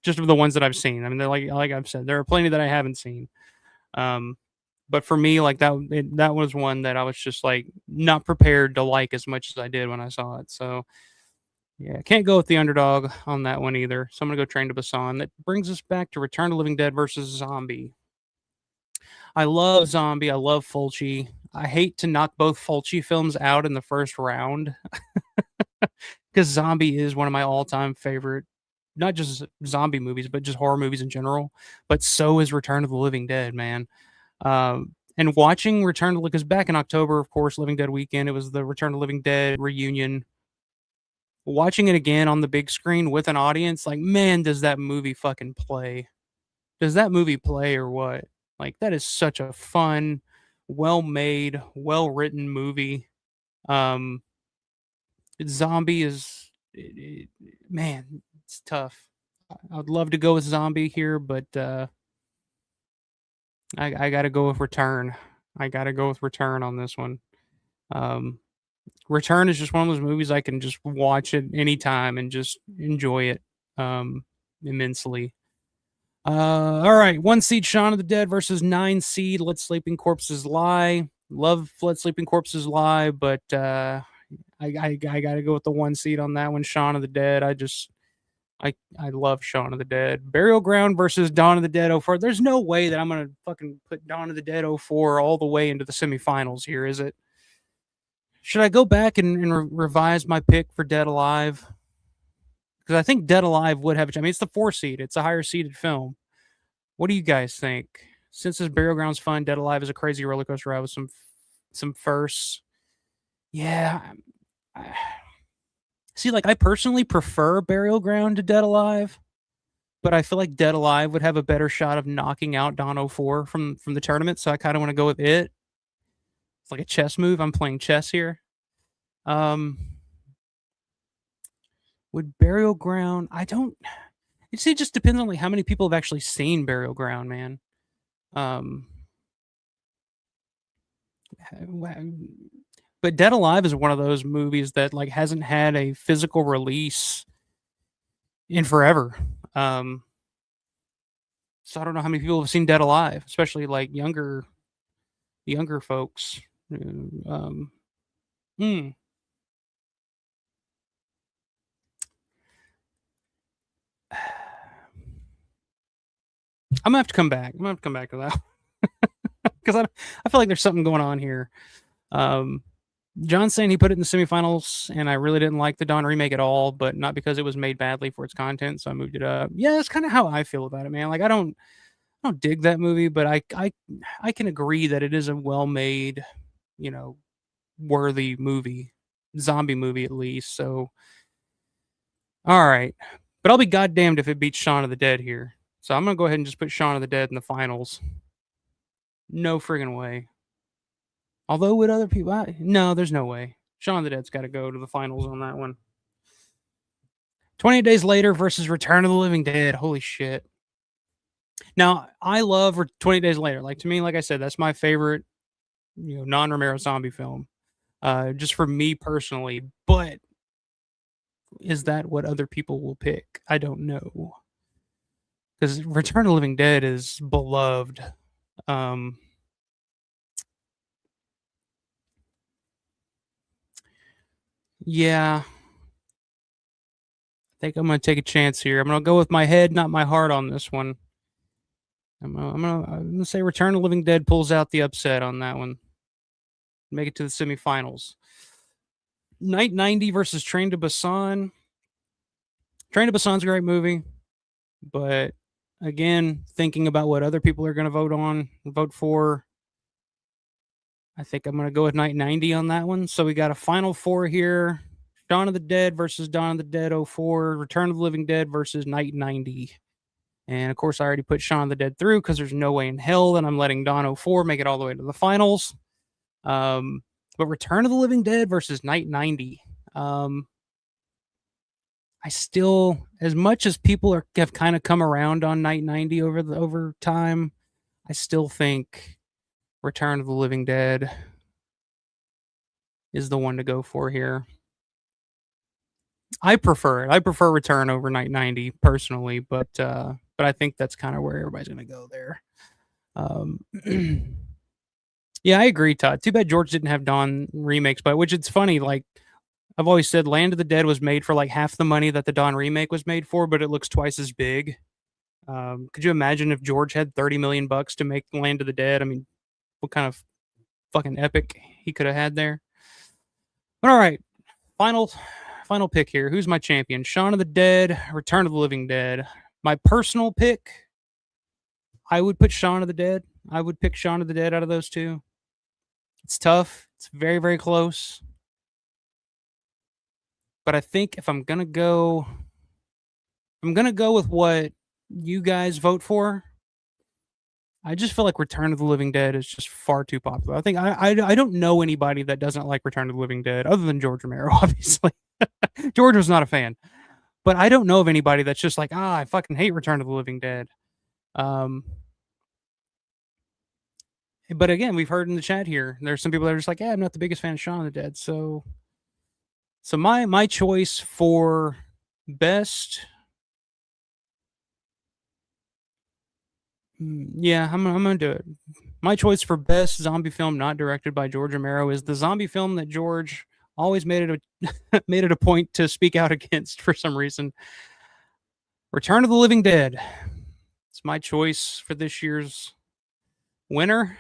S3: Just of the ones that I've seen. I mean, they're like I've said, there are plenty that I haven't seen. But for me, like that was one that I was just like not prepared to like as much as I did when I saw it. So yeah, can't go with the underdog on that one either. So I'm gonna go Train to Busan. That brings us back to Return of the Living Dead versus Zombie. I love Zombie. I love Fulci. I hate to knock both Fulci films out in the first round because Zombie is one of my all-time favorite, not just zombie movies, but just horror movies in general. But so is Return of the Living Dead, man. And watching Return to, because back in October, of course, Living Dead weekend, it was the Return to Living Dead reunion. Watching it again on the big screen with an audience, like, man, does that movie fucking play? Does that movie play or what? Like, that is such a fun, well made, well written movie. Um, Zombie is, man, it's tough. I'd love to go with Zombie here, but I got to go with Return. I got to go with Return on this one. Return is just one of those movies I can just watch at any time and just enjoy it immensely. All right, 1 seed Shaun of the Dead versus 9 seed Let Sleeping Corpses Lie. Love Let Sleeping Corpses Lie, but I got to go with the 1 seed on that one. Shaun of the Dead. I love Shaun of the Dead. Burial Ground versus Dawn of the Dead 04. There's no way that I'm gonna fucking put Dawn of the Dead 04 all the way into the semifinals here, is it? Should I go back and revise my pick for Dead Alive? Because I think Dead Alive would have a chance. I mean, it's the 4 seed. It's a higher seeded film. What do you guys think? Since this Burial Ground's fun, Dead Alive is a crazy roller coaster ride with some firsts. Yeah. See, like, I personally prefer Burial Ground to Dead Alive, but I feel like Dead Alive would have a better shot of knocking out Dawn 04 from the tournament, so I kind of want to go with it. It's like a chess move. I'm playing chess here. Would Burial Ground? I don't. You see, it just depends on like how many people have actually seen Burial Ground, man. But Dead Alive is one of those movies that like hasn't had a physical release in forever. So I don't know how many people have seen Dead Alive, especially like younger folks. Hmm. I'm gonna have to come back. I'm gonna have to come back to that because I feel like there's something going on here. John's saying he put it in the semifinals, and I really didn't like the Dawn remake at all, but not because it was made badly for its content, so I moved it up. Yeah, that's kind of how I feel about it, man. Like I don't dig that movie, but I can agree that it is a well-made, worthy movie, zombie movie at least. So, all right, but I'll be goddamned if it beats Shaun of the Dead here. So I'm gonna go ahead and just put Shaun of the Dead in the finals. No friggin' way. Although with other people, no, there's no way. Shaun of the Dead's got to go to the finals on that one. 28 Days Later versus Return of the Living Dead. Holy shit. Now, I love 20 Days Later. Like, to me, like I said, that's my favorite, non-Romero zombie film. Just for me personally. But is that what other people will pick? I don't know. Because Return of the Living Dead is beloved. Yeah. I think I'm going to take a chance here. I'm going to go with my head, not my heart on this one. I'm gonna say Return of the Living Dead pulls out the upset on that one. Make it to the semifinals. Night 90 versus Train to Busan. Train to Busan's a great movie, but again, thinking about what other people are going to vote for, I think I'm going to go with Night 90 on that one. So we got a final four here. Dawn of the Dead versus Dawn of the Dead 04, Return of the Living Dead versus Night 90. And of course, I already put Shaun of the Dead through because there's no way in hell that I'm letting Dawn 04 make it all the way to the finals. But Return of the Living Dead versus Night 90. I still, as much as people have kind of come around on Night 90 over time, I still think Return of the Living Dead is the one to go for here. I prefer it. I prefer Return over Night 90 personally, but I think that's kind of where everybody's going to go there. Yeah, I agree, Todd. Too bad George didn't have Dawn remakes, but which it's funny, like I've always said, Land of the Dead was made for like half the money that the Dawn remake was made for, but it looks twice as big. Could you imagine if George had $30 million to make Land of the Dead? I mean, what kind of fucking epic he could have had there. But all right, final pick here. Who's my champion? Shaun of the Dead, Return of the Living Dead. My personal pick, I would put Shaun of the Dead. I would pick Shaun of the Dead out of those two. It's tough. It's very, very close. But I think if I'm gonna go with what you guys vote for. I just feel like Return of the Living Dead is just far too popular. I think I don't know anybody that doesn't like Return of the Living Dead other than George Romero, obviously. George was not a fan. But I don't know of anybody that's just like, I fucking hate Return of the Living Dead. But again, we've heard in the chat here, there's some people that are just like, I'm not the biggest fan of Shaun of the Dead. So my choice for best, yeah, I'm gonna do it. My choice for best zombie film not directed by George Romero is the zombie film that George always made it a point to speak out against for some reason. Return of the Living Dead. It's my choice for this year's winner.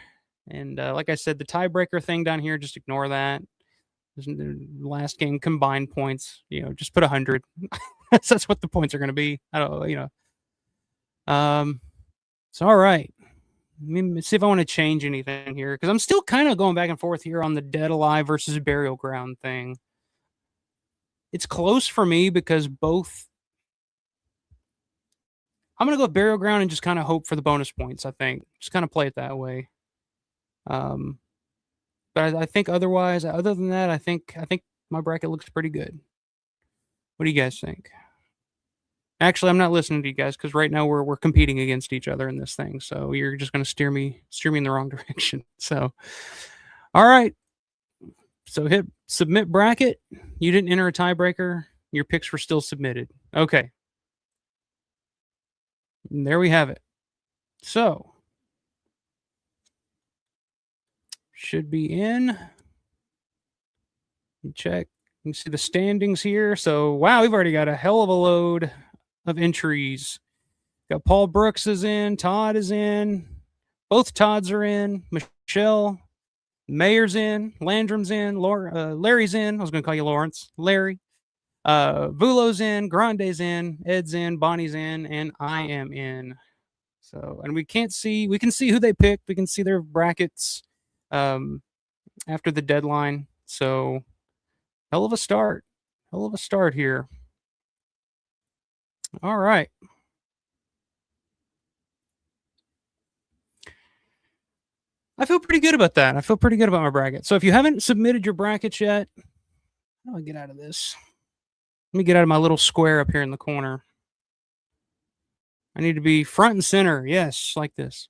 S3: And like I said, the tiebreaker thing down here, just ignore that. The last game combined points, just put 100. That's what the points are going to be. I don't, it's all right. Let me see if I want to change anything here because I'm still kind of going back and forth here on the Dead Alive versus Burial Ground thing. It's close for me because both. I'm going to go with Burial Ground and just kind of hope for the bonus points, I think. Just kind of play it that way. But I think otherwise, other than that, I think my bracket looks pretty good. What do you guys think? Actually, I'm not listening to you guys because right now we're competing against each other in this thing. So you're just going to steer me in the wrong direction. So, all right. So hit submit bracket. You didn't enter a tiebreaker. Your picks were still submitted. Okay. And there we have it. So should be in. Check. You can see the standings here. So wow, we've already got a hell of a load of entries. Got Paul Brooks is in, Todd is in, both Todds are in, Michelle, Mayer's in, Landrum's in, Larry's in. I was going to call you Lawrence. Larry. Vulo's in, Grande's in, Ed's in, Bonnie's in, and I am in. So, and we can see who they picked. We can see their brackets after the deadline. So, hell of a start here. All right. I feel pretty good about that. I feel pretty good about my bracket. So if you haven't submitted your brackets yet, how do I get out of this? Let me get out of my little square up here in the corner. I need to be front and center. Yes, like this.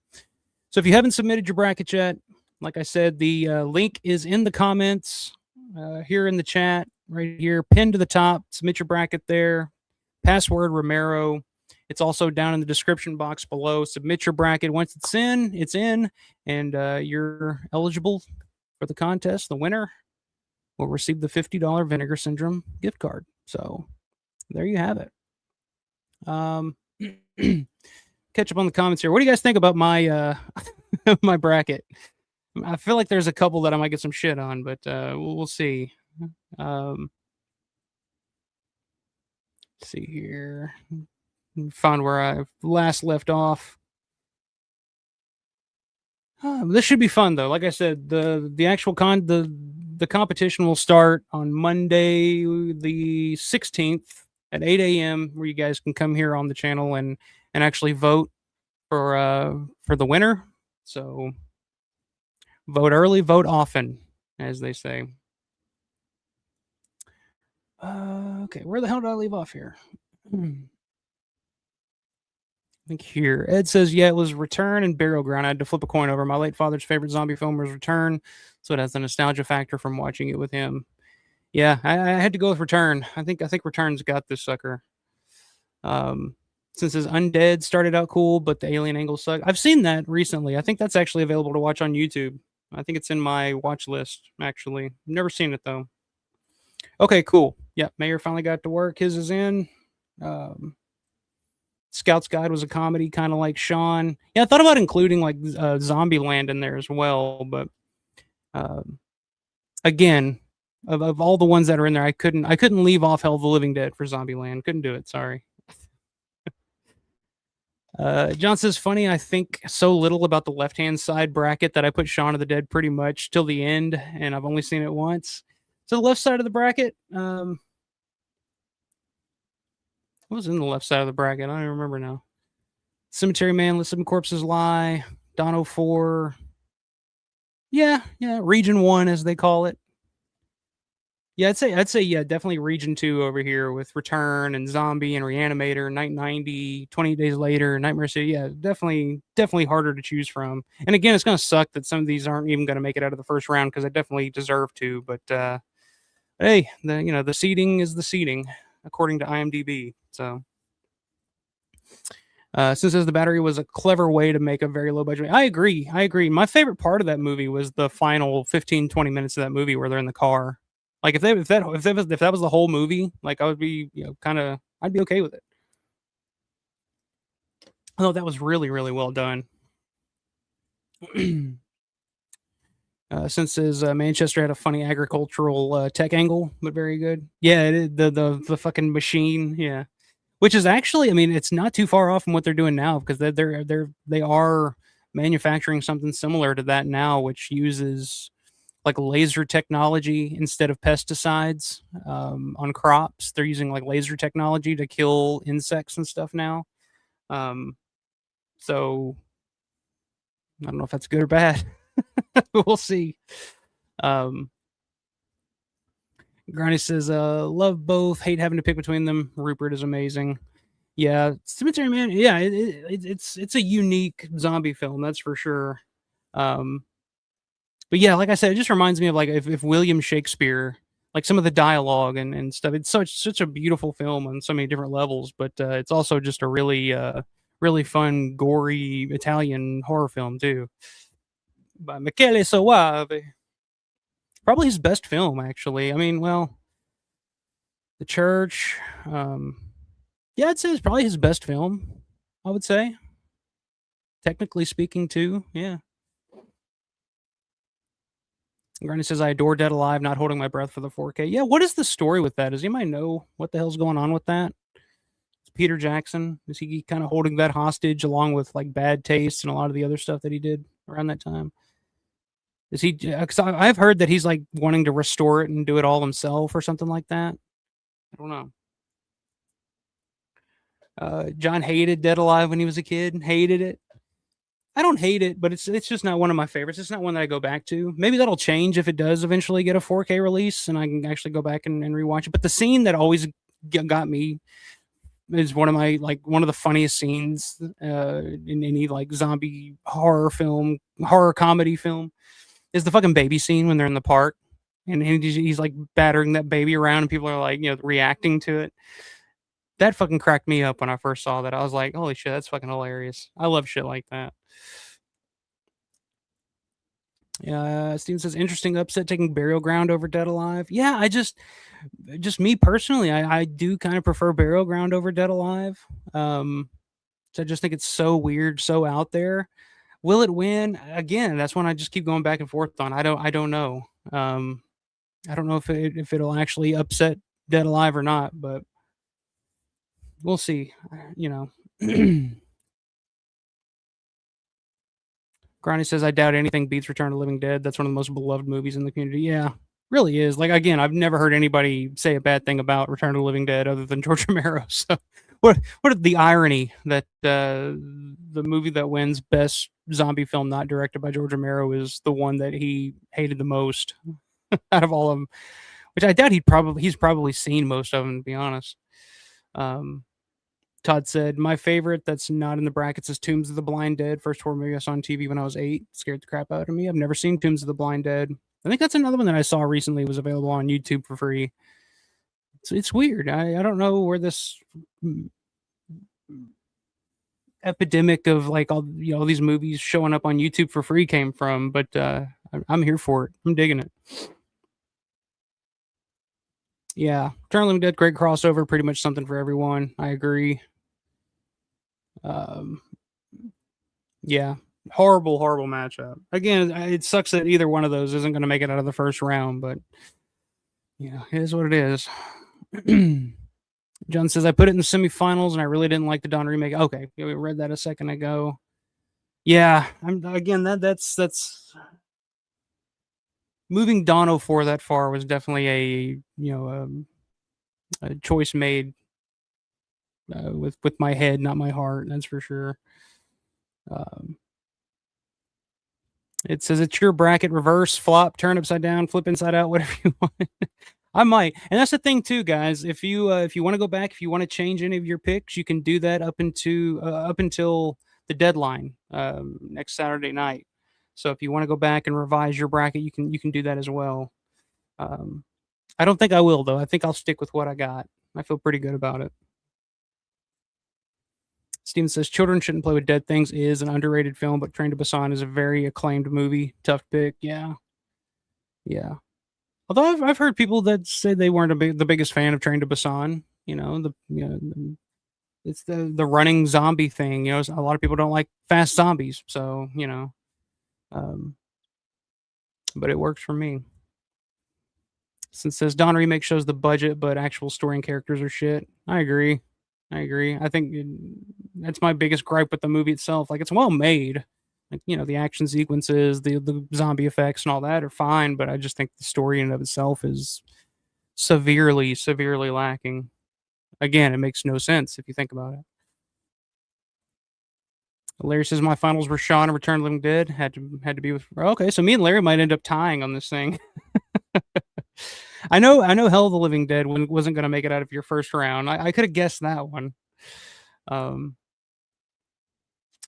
S3: So if you haven't submitted your bracket yet, like I said, the link is in the comments here in the chat, right here, pinned to the top. Submit your bracket there. Password Romero. It's also down in the description box below. Submit your bracket. Once it's in, and you're eligible for the contest. The winner will receive the $50 Vinegar Syndrome gift card. So there you have it. Catch up on the comments here. What do you guys think about my my bracket? I feel like there's a couple that I might get some shit on, but we'll see. See here. Find where I last left off. This should be fun though. Like I said, the actual the competition will start on Monday the 16th at 8 a.m. where you guys can come here on the channel and actually vote for the winner. So vote early, vote often, as they say. Okay, where the hell did I leave off here? I think here. Ed says, yeah, it was Return and Burial Ground. I had to flip a coin over. My late father's favorite zombie film was Return, so it has the nostalgia factor from watching it with him. Yeah, I had to go with Return. I think Return's got this sucker. Since his Undead started out cool, but the alien angle sucked. I've seen that recently. I think that's actually available to watch on YouTube. I think it's in my watch list, actually. Never seen it, though. Okay, cool. Yeah, Mayor finally got to work. His is in. Scout's Guide was a comedy, kind of like Sean. Yeah, I thought about including like Zombieland in there as well, but again, of all the ones that are in there, I couldn't leave off Hell of the Living Dead for Zombieland. Couldn't do it. Sorry. John says, funny, I think so little about the left-hand side bracket that I put Shaun of the Dead pretty much till the end, and I've only seen it once. So the left side of the bracket, what was in the left side of the bracket? I don't even remember now. Cemetery Man, Let Some Corpses Lie, Don 04. Yeah, Region 1, as they call it. Yeah, I'd say, yeah, definitely Region 2 over here with Return and Zombie and Reanimator, Night 90, 28 Days Later, Nightmare City. Yeah, definitely harder to choose from. And again, it's going to suck that some of these aren't even going to make it out of the first round because they definitely deserve to. But hey, the seeding is the seeding according to IMDb. So since the battery was a clever way to make a very low budget. I agree. My favorite part of that movie was the final 15, 20 minutes of that movie where they're in the car. Like if that was the whole movie, like I would be, I'd be okay with it. Oh, that was really, really well done. Since his Manchester had a funny agricultural tech angle, but very good. Yeah, the fucking machine. Yeah, which is actually, I mean, it's not too far off from what they're doing now because they are manufacturing something similar to that now, which uses like laser technology instead of pesticides on crops. They're using like laser technology to kill insects and stuff now. So I don't know if that's good or bad. We'll see. Granny says, love both, hate having to pick between them. Rupert is amazing. Yeah, Cemetery Man. Yeah, it's a unique zombie film, that's for sure. But yeah, like I said, it just reminds me of like if William Shakespeare, like some of the dialogue and stuff. It's such a beautiful film on so many different levels, but it's also just a really really fun, gory Italian horror film too. By Michele Soavi. Probably his best film, actually. I mean, well, The Church. Yeah, I'd say it's probably his best film. I would say, technically speaking, too. Yeah. Granny says, I adore Dead Alive, not holding my breath for the 4K. Yeah, what is the story with that? Does anybody know what the hell's going on with that? It's Peter Jackson. Is he kind of holding that hostage along with like Bad Taste and a lot of the other stuff that he did around that time? Is he? Because I've heard that he's like wanting to restore it and do it all himself or something like that. I don't know. John hated Dead Alive when he was a kid. Hated it. I don't hate it, but it's just not one of my favorites. It's not one that I go back to. Maybe that'll change if it does eventually get a 4K release and I can actually go back and rewatch it. But the scene that always got me is one of my one of the funniest scenes in any like zombie horror comedy film is the fucking baby scene when they're in the park and he's like battering that baby around and people are like reacting to it. That fucking cracked me up when I first saw that. I was like, holy shit, that's fucking hilarious. I love shit like that. Steven says, interesting upset taking Burial Ground over Dead Alive. Yeah, just me personally, I do kind of prefer Burial Ground over Dead Alive. So I just think it's so weird, so out there. Will it win? Again, that's one I just keep going back and forth on. I don't know. I don't know if it'll actually upset Dead Alive or not, but we'll see. Granny says, I doubt anything beats Return of the Living Dead. That's one of the most beloved movies in the community. Yeah, really is. Like, again, I've never heard anybody say a bad thing about Return of the Living Dead other than George Romero. So what the irony that the movie that wins best zombie film not directed by George Romero is the one that he hated the most out of all of them, which I doubt he's probably seen most of them, to be honest. Todd said, my favorite that's not in the brackets is Tombs of the Blind Dead. First horror movie I saw on TV when I was 8. Scared the crap out of me. I've never seen Tombs of the Blind Dead. I think that's another one that I saw recently. It was available on YouTube for free. It's weird. I don't know where this epidemic of like all these movies showing up on YouTube for free came from, but I'm here for it. I'm digging it. Yeah, Return of the Living Dead, great crossover, pretty much something for everyone. I agree. Yeah, horrible matchup. Again, it sucks that either one of those isn't going to make it out of the first round, but it is what it is. John says, I put it in the semifinals and I really didn't like the Dawn remake. Okay, we read that a second ago. Yeah, that's moving Dawn 04 that far was definitely a choice made with my head, not my heart. That's for sure. It says it's your bracket, reverse, flop, turn upside down, flip inside out, whatever you want. I might, and that's the thing too, guys. If you want to go back, if you want to change any of your picks, you can do that up until the deadline next Saturday night. So if you want to go back and revise your bracket, you can do that as well. I don't think I will though. I think I'll stick with what I got. I feel pretty good about it. Steven says, Children Shouldn't Play with Dead Things is an underrated film, but Train to Busan is a very acclaimed movie. Tough pick. Yeah. Although I've heard people that say they weren't the biggest fan of Train to Busan. It's the running zombie thing. A lot of people don't like fast zombies. So, but it works for me. Since says Dawn remake shows the budget, but actual story and characters are shit. I agree. I think that's my biggest gripe with the movie itself. Like, it's well made. Like, the action sequences, the zombie effects and all that are fine, but I just think the story in and of itself is severely lacking. Again, it makes no sense if you think about it. Larry says my finals were Shaun and Return of the Living Dead. Had to be with. Okay, so me and Larry might end up tying on this thing. I know Hell of the Living Dead wasn't going to make it out of your first round. I could have guessed that one.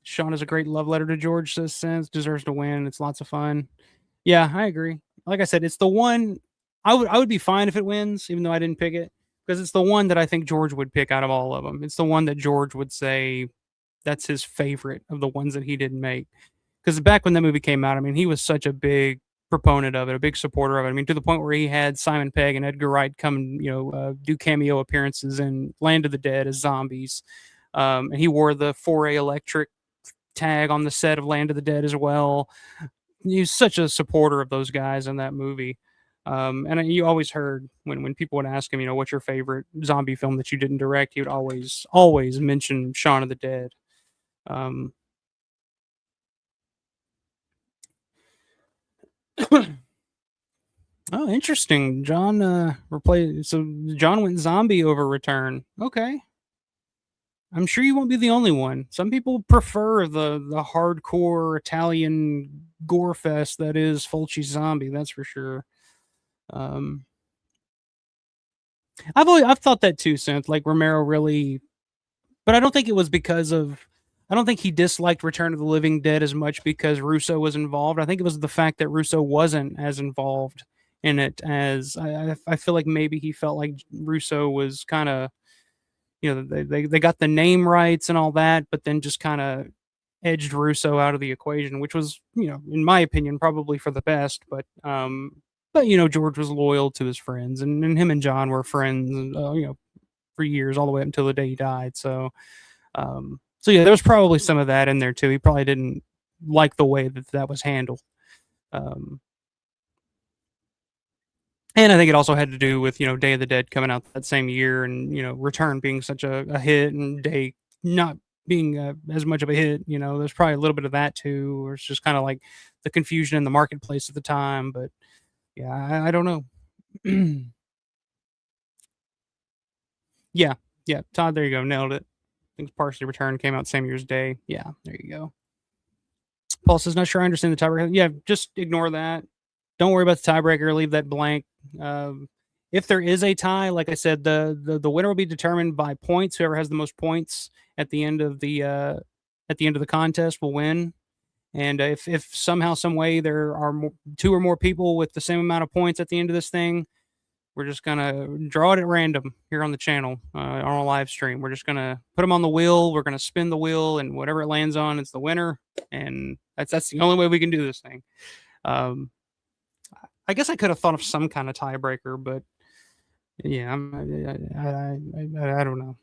S3: Shaun is a great love letter to George, says deserves to win. It's lots of fun. Yeah, I agree. Like I said, it's the one I would be fine if it wins, even though I didn't pick it, because it's the one that I think George would pick out of all of them. It's the one that George would say that's his favorite of the ones that he didn't make. Because back when that movie came out, I mean, he was such a big proponent of it, a big supporter of it. I mean, to the point where he had Simon Pegg and Edgar Wright come, do cameo appearances in Land of the Dead as zombies. And he wore the 4A Electric tag on the set of Land of the Dead as well. He was such a supporter of those guys in that movie. And you always heard when people would ask him, what's your favorite zombie film that you didn't direct, he would always mention Shaun of the Dead. Oh, interesting. John so John went zombie over Return. Okay. I'm sure you won't be the only one. Some people prefer the hardcore Italian gore fest that is Fulci Zombie. That's for sure. Um, I've thought that too, since like Romero really, but I don't think it was because of. I don't think he disliked Return of the Living Dead as much because Russo was involved. I think it was the fact that Russo wasn't as involved in it as I feel like maybe he felt like Russo was kind of, they got the name rights and all that, but then just kind of edged Russo out of the equation, which was, in my opinion, probably for the best. But George was loyal to his friends, and him and John were friends, for years, all the way up until the day he died. So yeah, there was probably some of that in there too. He probably didn't like the way that was handled. Um, and I think it also had to do with Day of the Dead coming out that same year, and Return being such a hit, and Day not being as much of a hit. There's probably a little bit of that too, or it's just kind of like the confusion in the marketplace at the time. But yeah, I don't know. Yeah, yeah, Todd, there you go, nailed it. I think Partially Return came out same year's Day. Yeah, there you go. Paul says, not sure I understand the tiebreaker. Yeah, just ignore that. Don't worry about the tiebreaker. Leave that blank. If there is a tie, like I said, the winner will be determined by points. Whoever has the most points at the end of the contest will win. And if somehow, some way, there are two or more people with the same amount of points at the end of this thing, we're just gonna draw it at random here on the channel, on a live stream. We're just gonna put them on the wheel. We're gonna spin the wheel, and whatever it lands on, it's the winner. And that's the only way we can do this thing. I guess I could have thought of some kind of tiebreaker, but yeah, I don't know.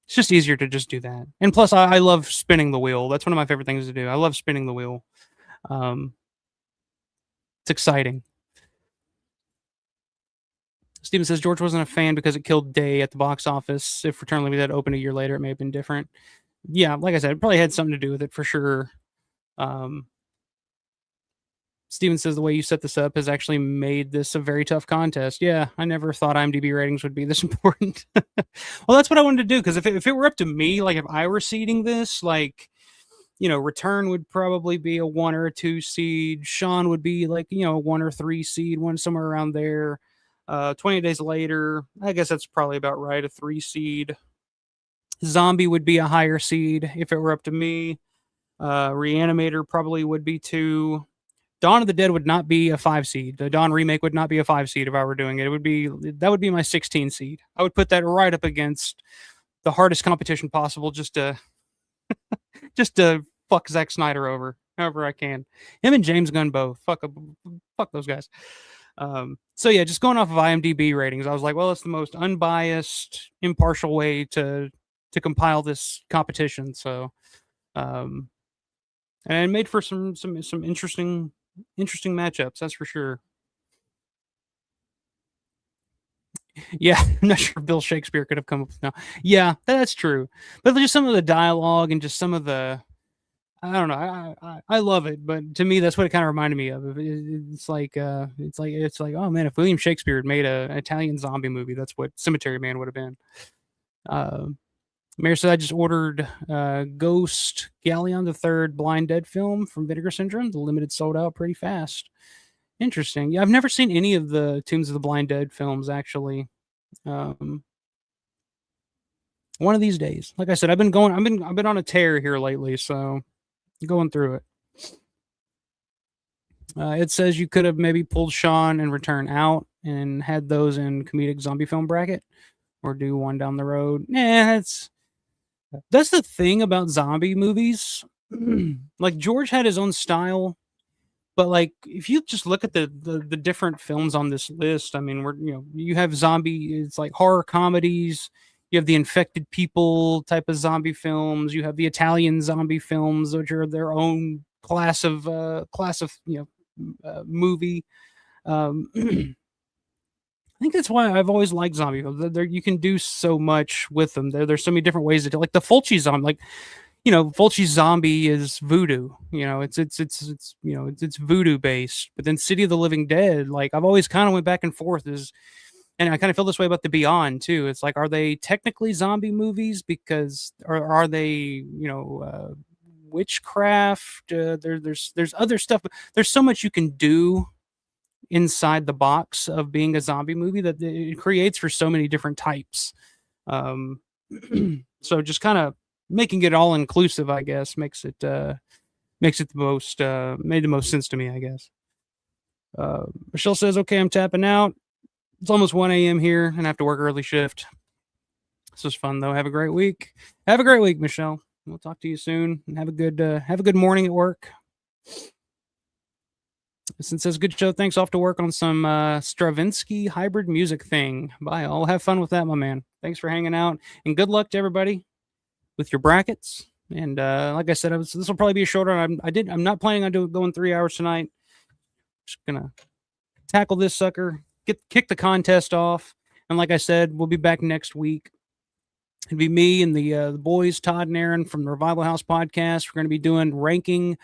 S3: It's just easier to just do that. And plus, I love spinning the wheel. That's one of my favorite things to do. I love spinning the wheel. It's exciting. Steven says George wasn't a fan because it killed Day at the box office. If Return of the Living Dead opened a year later, it may have been different. Yeah, like I said, it probably had something to do with it for sure. Steven says the way you set this up has actually made this a very tough contest. Yeah, I never thought IMDb ratings would be this important. Well, that's what I wanted to do, because if it were up to me, like if I were seeding this, like, Return would probably be a 1 or a 2 seed. Sean would be like, a 1 or 3 seed, one somewhere around there. 28 Days Later, I guess that's probably about right, a 3 seed. Zombie would be a higher seed if it were up to me. Reanimator probably would be 2. Dawn of the Dead would not be a 5 seed. The Dawn remake would not be a 5 seed if I were doing it. That would be my 16 seed. I would put that right up against the hardest competition possible, just to fuck Zack Snyder over however I can. Him and James Gunn both. Fuck those guys. So yeah, just going off of IMDb ratings, I was like, well, it's the most unbiased, impartial way to compile this competition. So, and it made for some interesting matchups, that's for sure. Yeah, I'm not sure Bill Shakespeare could have come up with now. Yeah, that's true. But just some of the dialogue and just some of the, I don't know. I love it, but to me, that's what it kind of reminded me of. It's like, oh man, if William Shakespeare had made an Italian zombie movie, that's what Cemetery Man would have been. Mayor said I just ordered Ghost Galleon the Third Blind Dead film from Vinegar Syndrome. The limited sold out pretty fast. Interesting. Yeah, I've never seen any of the Tombs of the Blind Dead films, actually. One of these days. Like I said, I've been on a tear here lately, so going through it. It says you could have maybe pulled Sean and Return out and had those in comedic zombie film bracket, or do one down the road. That's the thing about zombie movies. Like, George had his own style, but like if you just look at the different films on this list, I mean, you have zombie, it's like horror comedies. You have the infected people type of zombie films. You have the Italian zombie films, which are their own class of movie. I think that's why I've always liked zombie films. You can do so much with them. There's so many different ways to do, like the Fulci zombie. Like, Fulci's zombie is voodoo. It's voodoo based. But then City of the Living Dead, like I've always kind of went back and forth. And I kind of feel this way about the Beyond too. It's like, are they technically zombie movies because, or are they, witchcraft? There's other stuff. There's so much you can do inside the box of being a zombie movie that it creates for so many different types. Um, so just kind of making it all inclusive, I guess, makes it the most made the most sense to me, I guess. Michelle says, "Okay, I'm tapping out. It's almost 1 a.m. here, and I have to work early shift. This was fun though. Have a great week. Have a great week, Michelle. We'll talk to you soon, and have a good morning at work." Since says, "Good show. Thanks. Off to work on some Stravinsky hybrid music thing. Bye. I'll have fun with that, my man. Thanks for hanging out, and good luck to everybody with your brackets." And like I said, this will probably be a shorter. I'm not planning on going 3 hours tonight. Just gonna tackle this sucker, kick the contest off, and like I said, we'll be back next week. It'll be me and the boys, Todd and Aaron from the Revival House podcast. We're going to be doing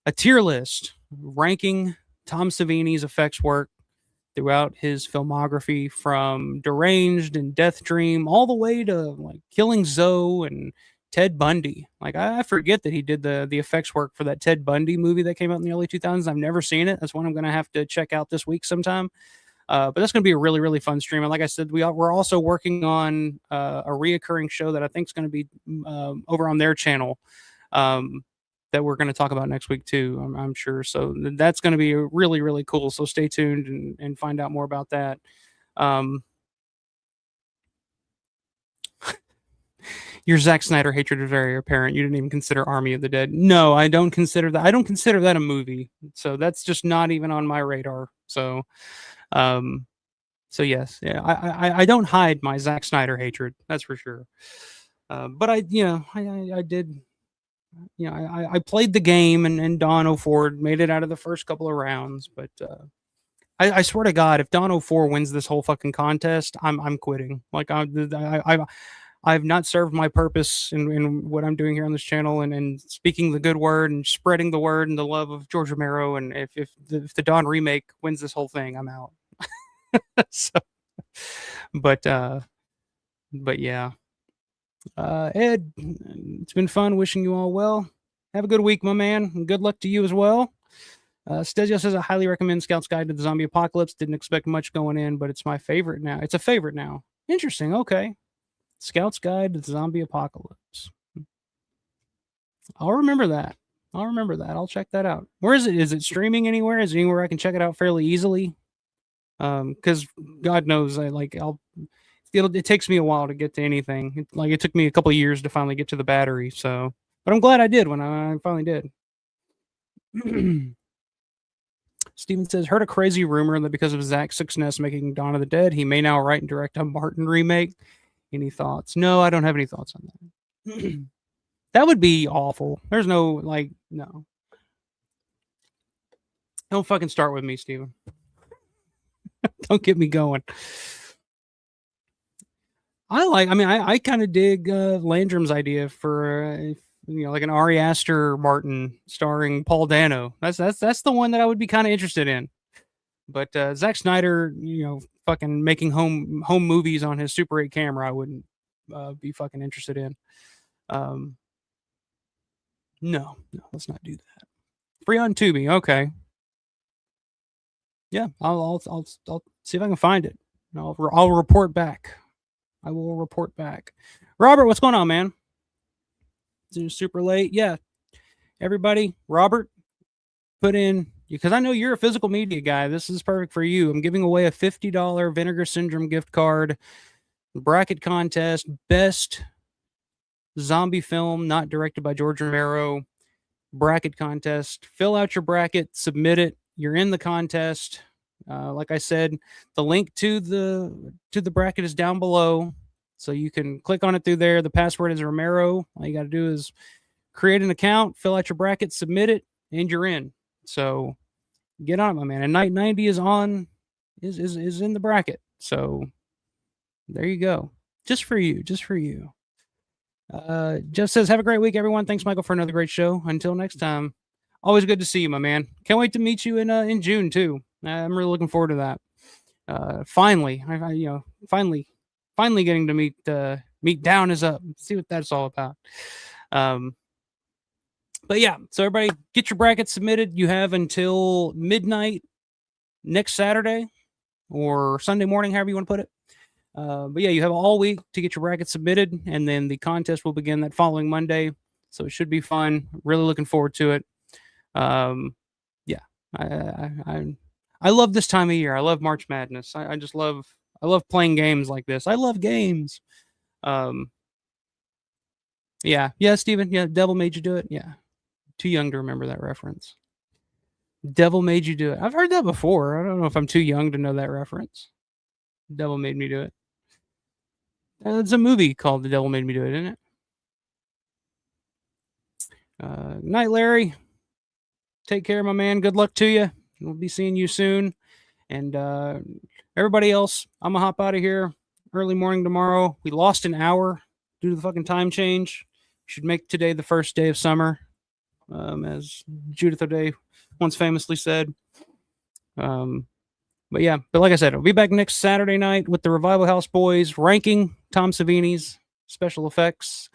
S3: a tier list, ranking Tom Savini's effects work throughout his filmography, from Deranged and Death Dream all the way to like Killing Zoe and Ted Bundy. Like, I forget that he did the effects work for that Ted Bundy movie that came out in the early 2000s. I've never seen it. That's one I'm going to have to check out this week sometime. But that's going to be a really, really fun stream. And like I said, we're also working on a reoccurring show that I think is going to be over on their channel that we're going to talk about next week too, I'm sure. So that's going to be really, really cool. So stay tuned and find out more about that. Your Zack Snyder hatred is very apparent. You didn't even consider Army of the Dead. No, I don't consider that. I don't consider that a movie. So that's just not even on my radar. So yes, yeah, I don't hide my Zack Snyder hatred. That's for sure. But I did, I played the game and Dawn O'Ford made it out of the first couple of rounds. But I swear to God, if Dawn O'Ford wins this whole fucking contest, I'm quitting. Like I've not served my purpose in what I'm doing here on this channel and speaking the good word and spreading the word and the love of George Romero. And if the Dawn remake wins this whole thing, I'm out. So, but yeah. Ed, it's been fun. Wishing you all well. Have a good week, my man, and good luck to you as well. Stezio says, "I highly recommend Scout's Guide to the Zombie Apocalypse. Didn't expect much going in, but it's my favorite now. It's a favorite now. Interesting. Okay. Scout's Guide to the Zombie Apocalypse. I'll remember that. I'll check that out. Where is it? Is it streaming anywhere? Is it anywhere I can check it out fairly easily? Because God knows, it takes me a while to get to anything. It took me a couple of years to finally get to the battery. So, but I'm glad I did when I finally did." Steven says, "Heard a crazy rumor that because of Zach's success making Dawn of the Dead, he may now write and direct a Martin remake. Any thoughts?" No, I don't have any thoughts on that. That would be awful. There's no, no. Don't fucking start with me, Steven. Don't get me going. I kind of dig Landrum's idea for like an Ari Aster Martin starring Paul Dano. That's the one that I would be kind of interested in. But Zack Snyder, fucking making home movies on his Super 8 camera, I wouldn't be fucking interested in. No, let's not do that. Free on Tubi, okay. Yeah, I'll see if I can find it. I'll report back. I will report back. Robert, what's going on, man? It's super late. Yeah, everybody, Robert, put in, because I know you're a physical media guy. This is perfect for you. I'm giving away a $50 Vinegar Syndrome gift card, bracket contest, best zombie film not directed by George Romero, bracket contest. Fill out your bracket, submit it. You're in the contest. Like I said, the link to the bracket is down below, so you can click on it through there. The password is Romero. All you got to do is create an account, fill out your bracket, submit it, and you're in. So get on it, my man. And Night 90 is in the bracket. So there you go. Just for you. Jeff says, "Have a great week, everyone. Thanks, Michael, for another great show. Until next time, always good to see you, my man. Can't wait to meet you in June too. I'm really looking forward to that. finally, finally getting to meet Down is Up. See what that's all about. But yeah, so everybody get your brackets submitted. You have until midnight next Saturday or Sunday morning, however you want to put it. But yeah, you have all week to get your brackets submitted, and then the contest will begin that following Monday. So it should be fun. Really looking forward to it. Yeah, I love this time of year. I love March Madness. I love playing games like this. I love games. Yeah, Steven. Yeah, Devil Made You Do It. Yeah, too young to remember that reference. Devil Made You Do It. I've heard that before. I don't know if I'm too young to know that reference. Devil Made Me Do It. It's a movie called The Devil Made Me Do It, isn't it? Night, Larry. Take care, my man. Good luck to you. We'll be seeing you soon. And everybody else, I'm going to hop out of here early morning tomorrow. We lost an hour due to the fucking time change. Should make today the first day of summer, as Judith O'Day once famously said. But like I said, I'll be back next Saturday night with the Revival House Boys ranking Tom Savini's special effects.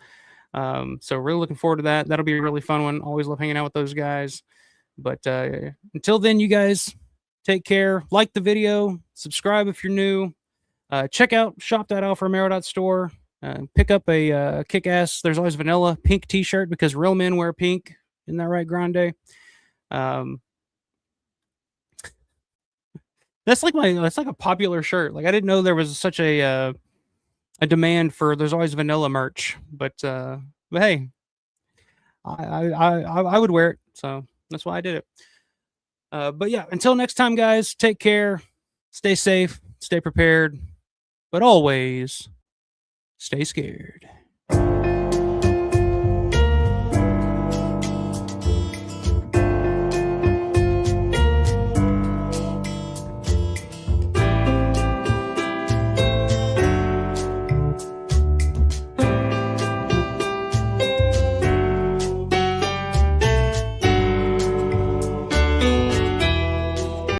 S3: So really looking forward to that. That'll be a really fun one. Always love hanging out with those guys. But until then, you guys take care. Like the video. Subscribe if you're new. Check out shop.alfaromero.store. Pick up a kick-ass, there's always vanilla pink t-shirt because real men wear pink. Isn't that right, Grande? That's like a popular shirt. Like I didn't know there was such a demand for there's always vanilla merch, but hey, I would wear it, so that's why I did it. But yeah, until next time, guys, take care, stay safe, stay prepared, but always stay scared.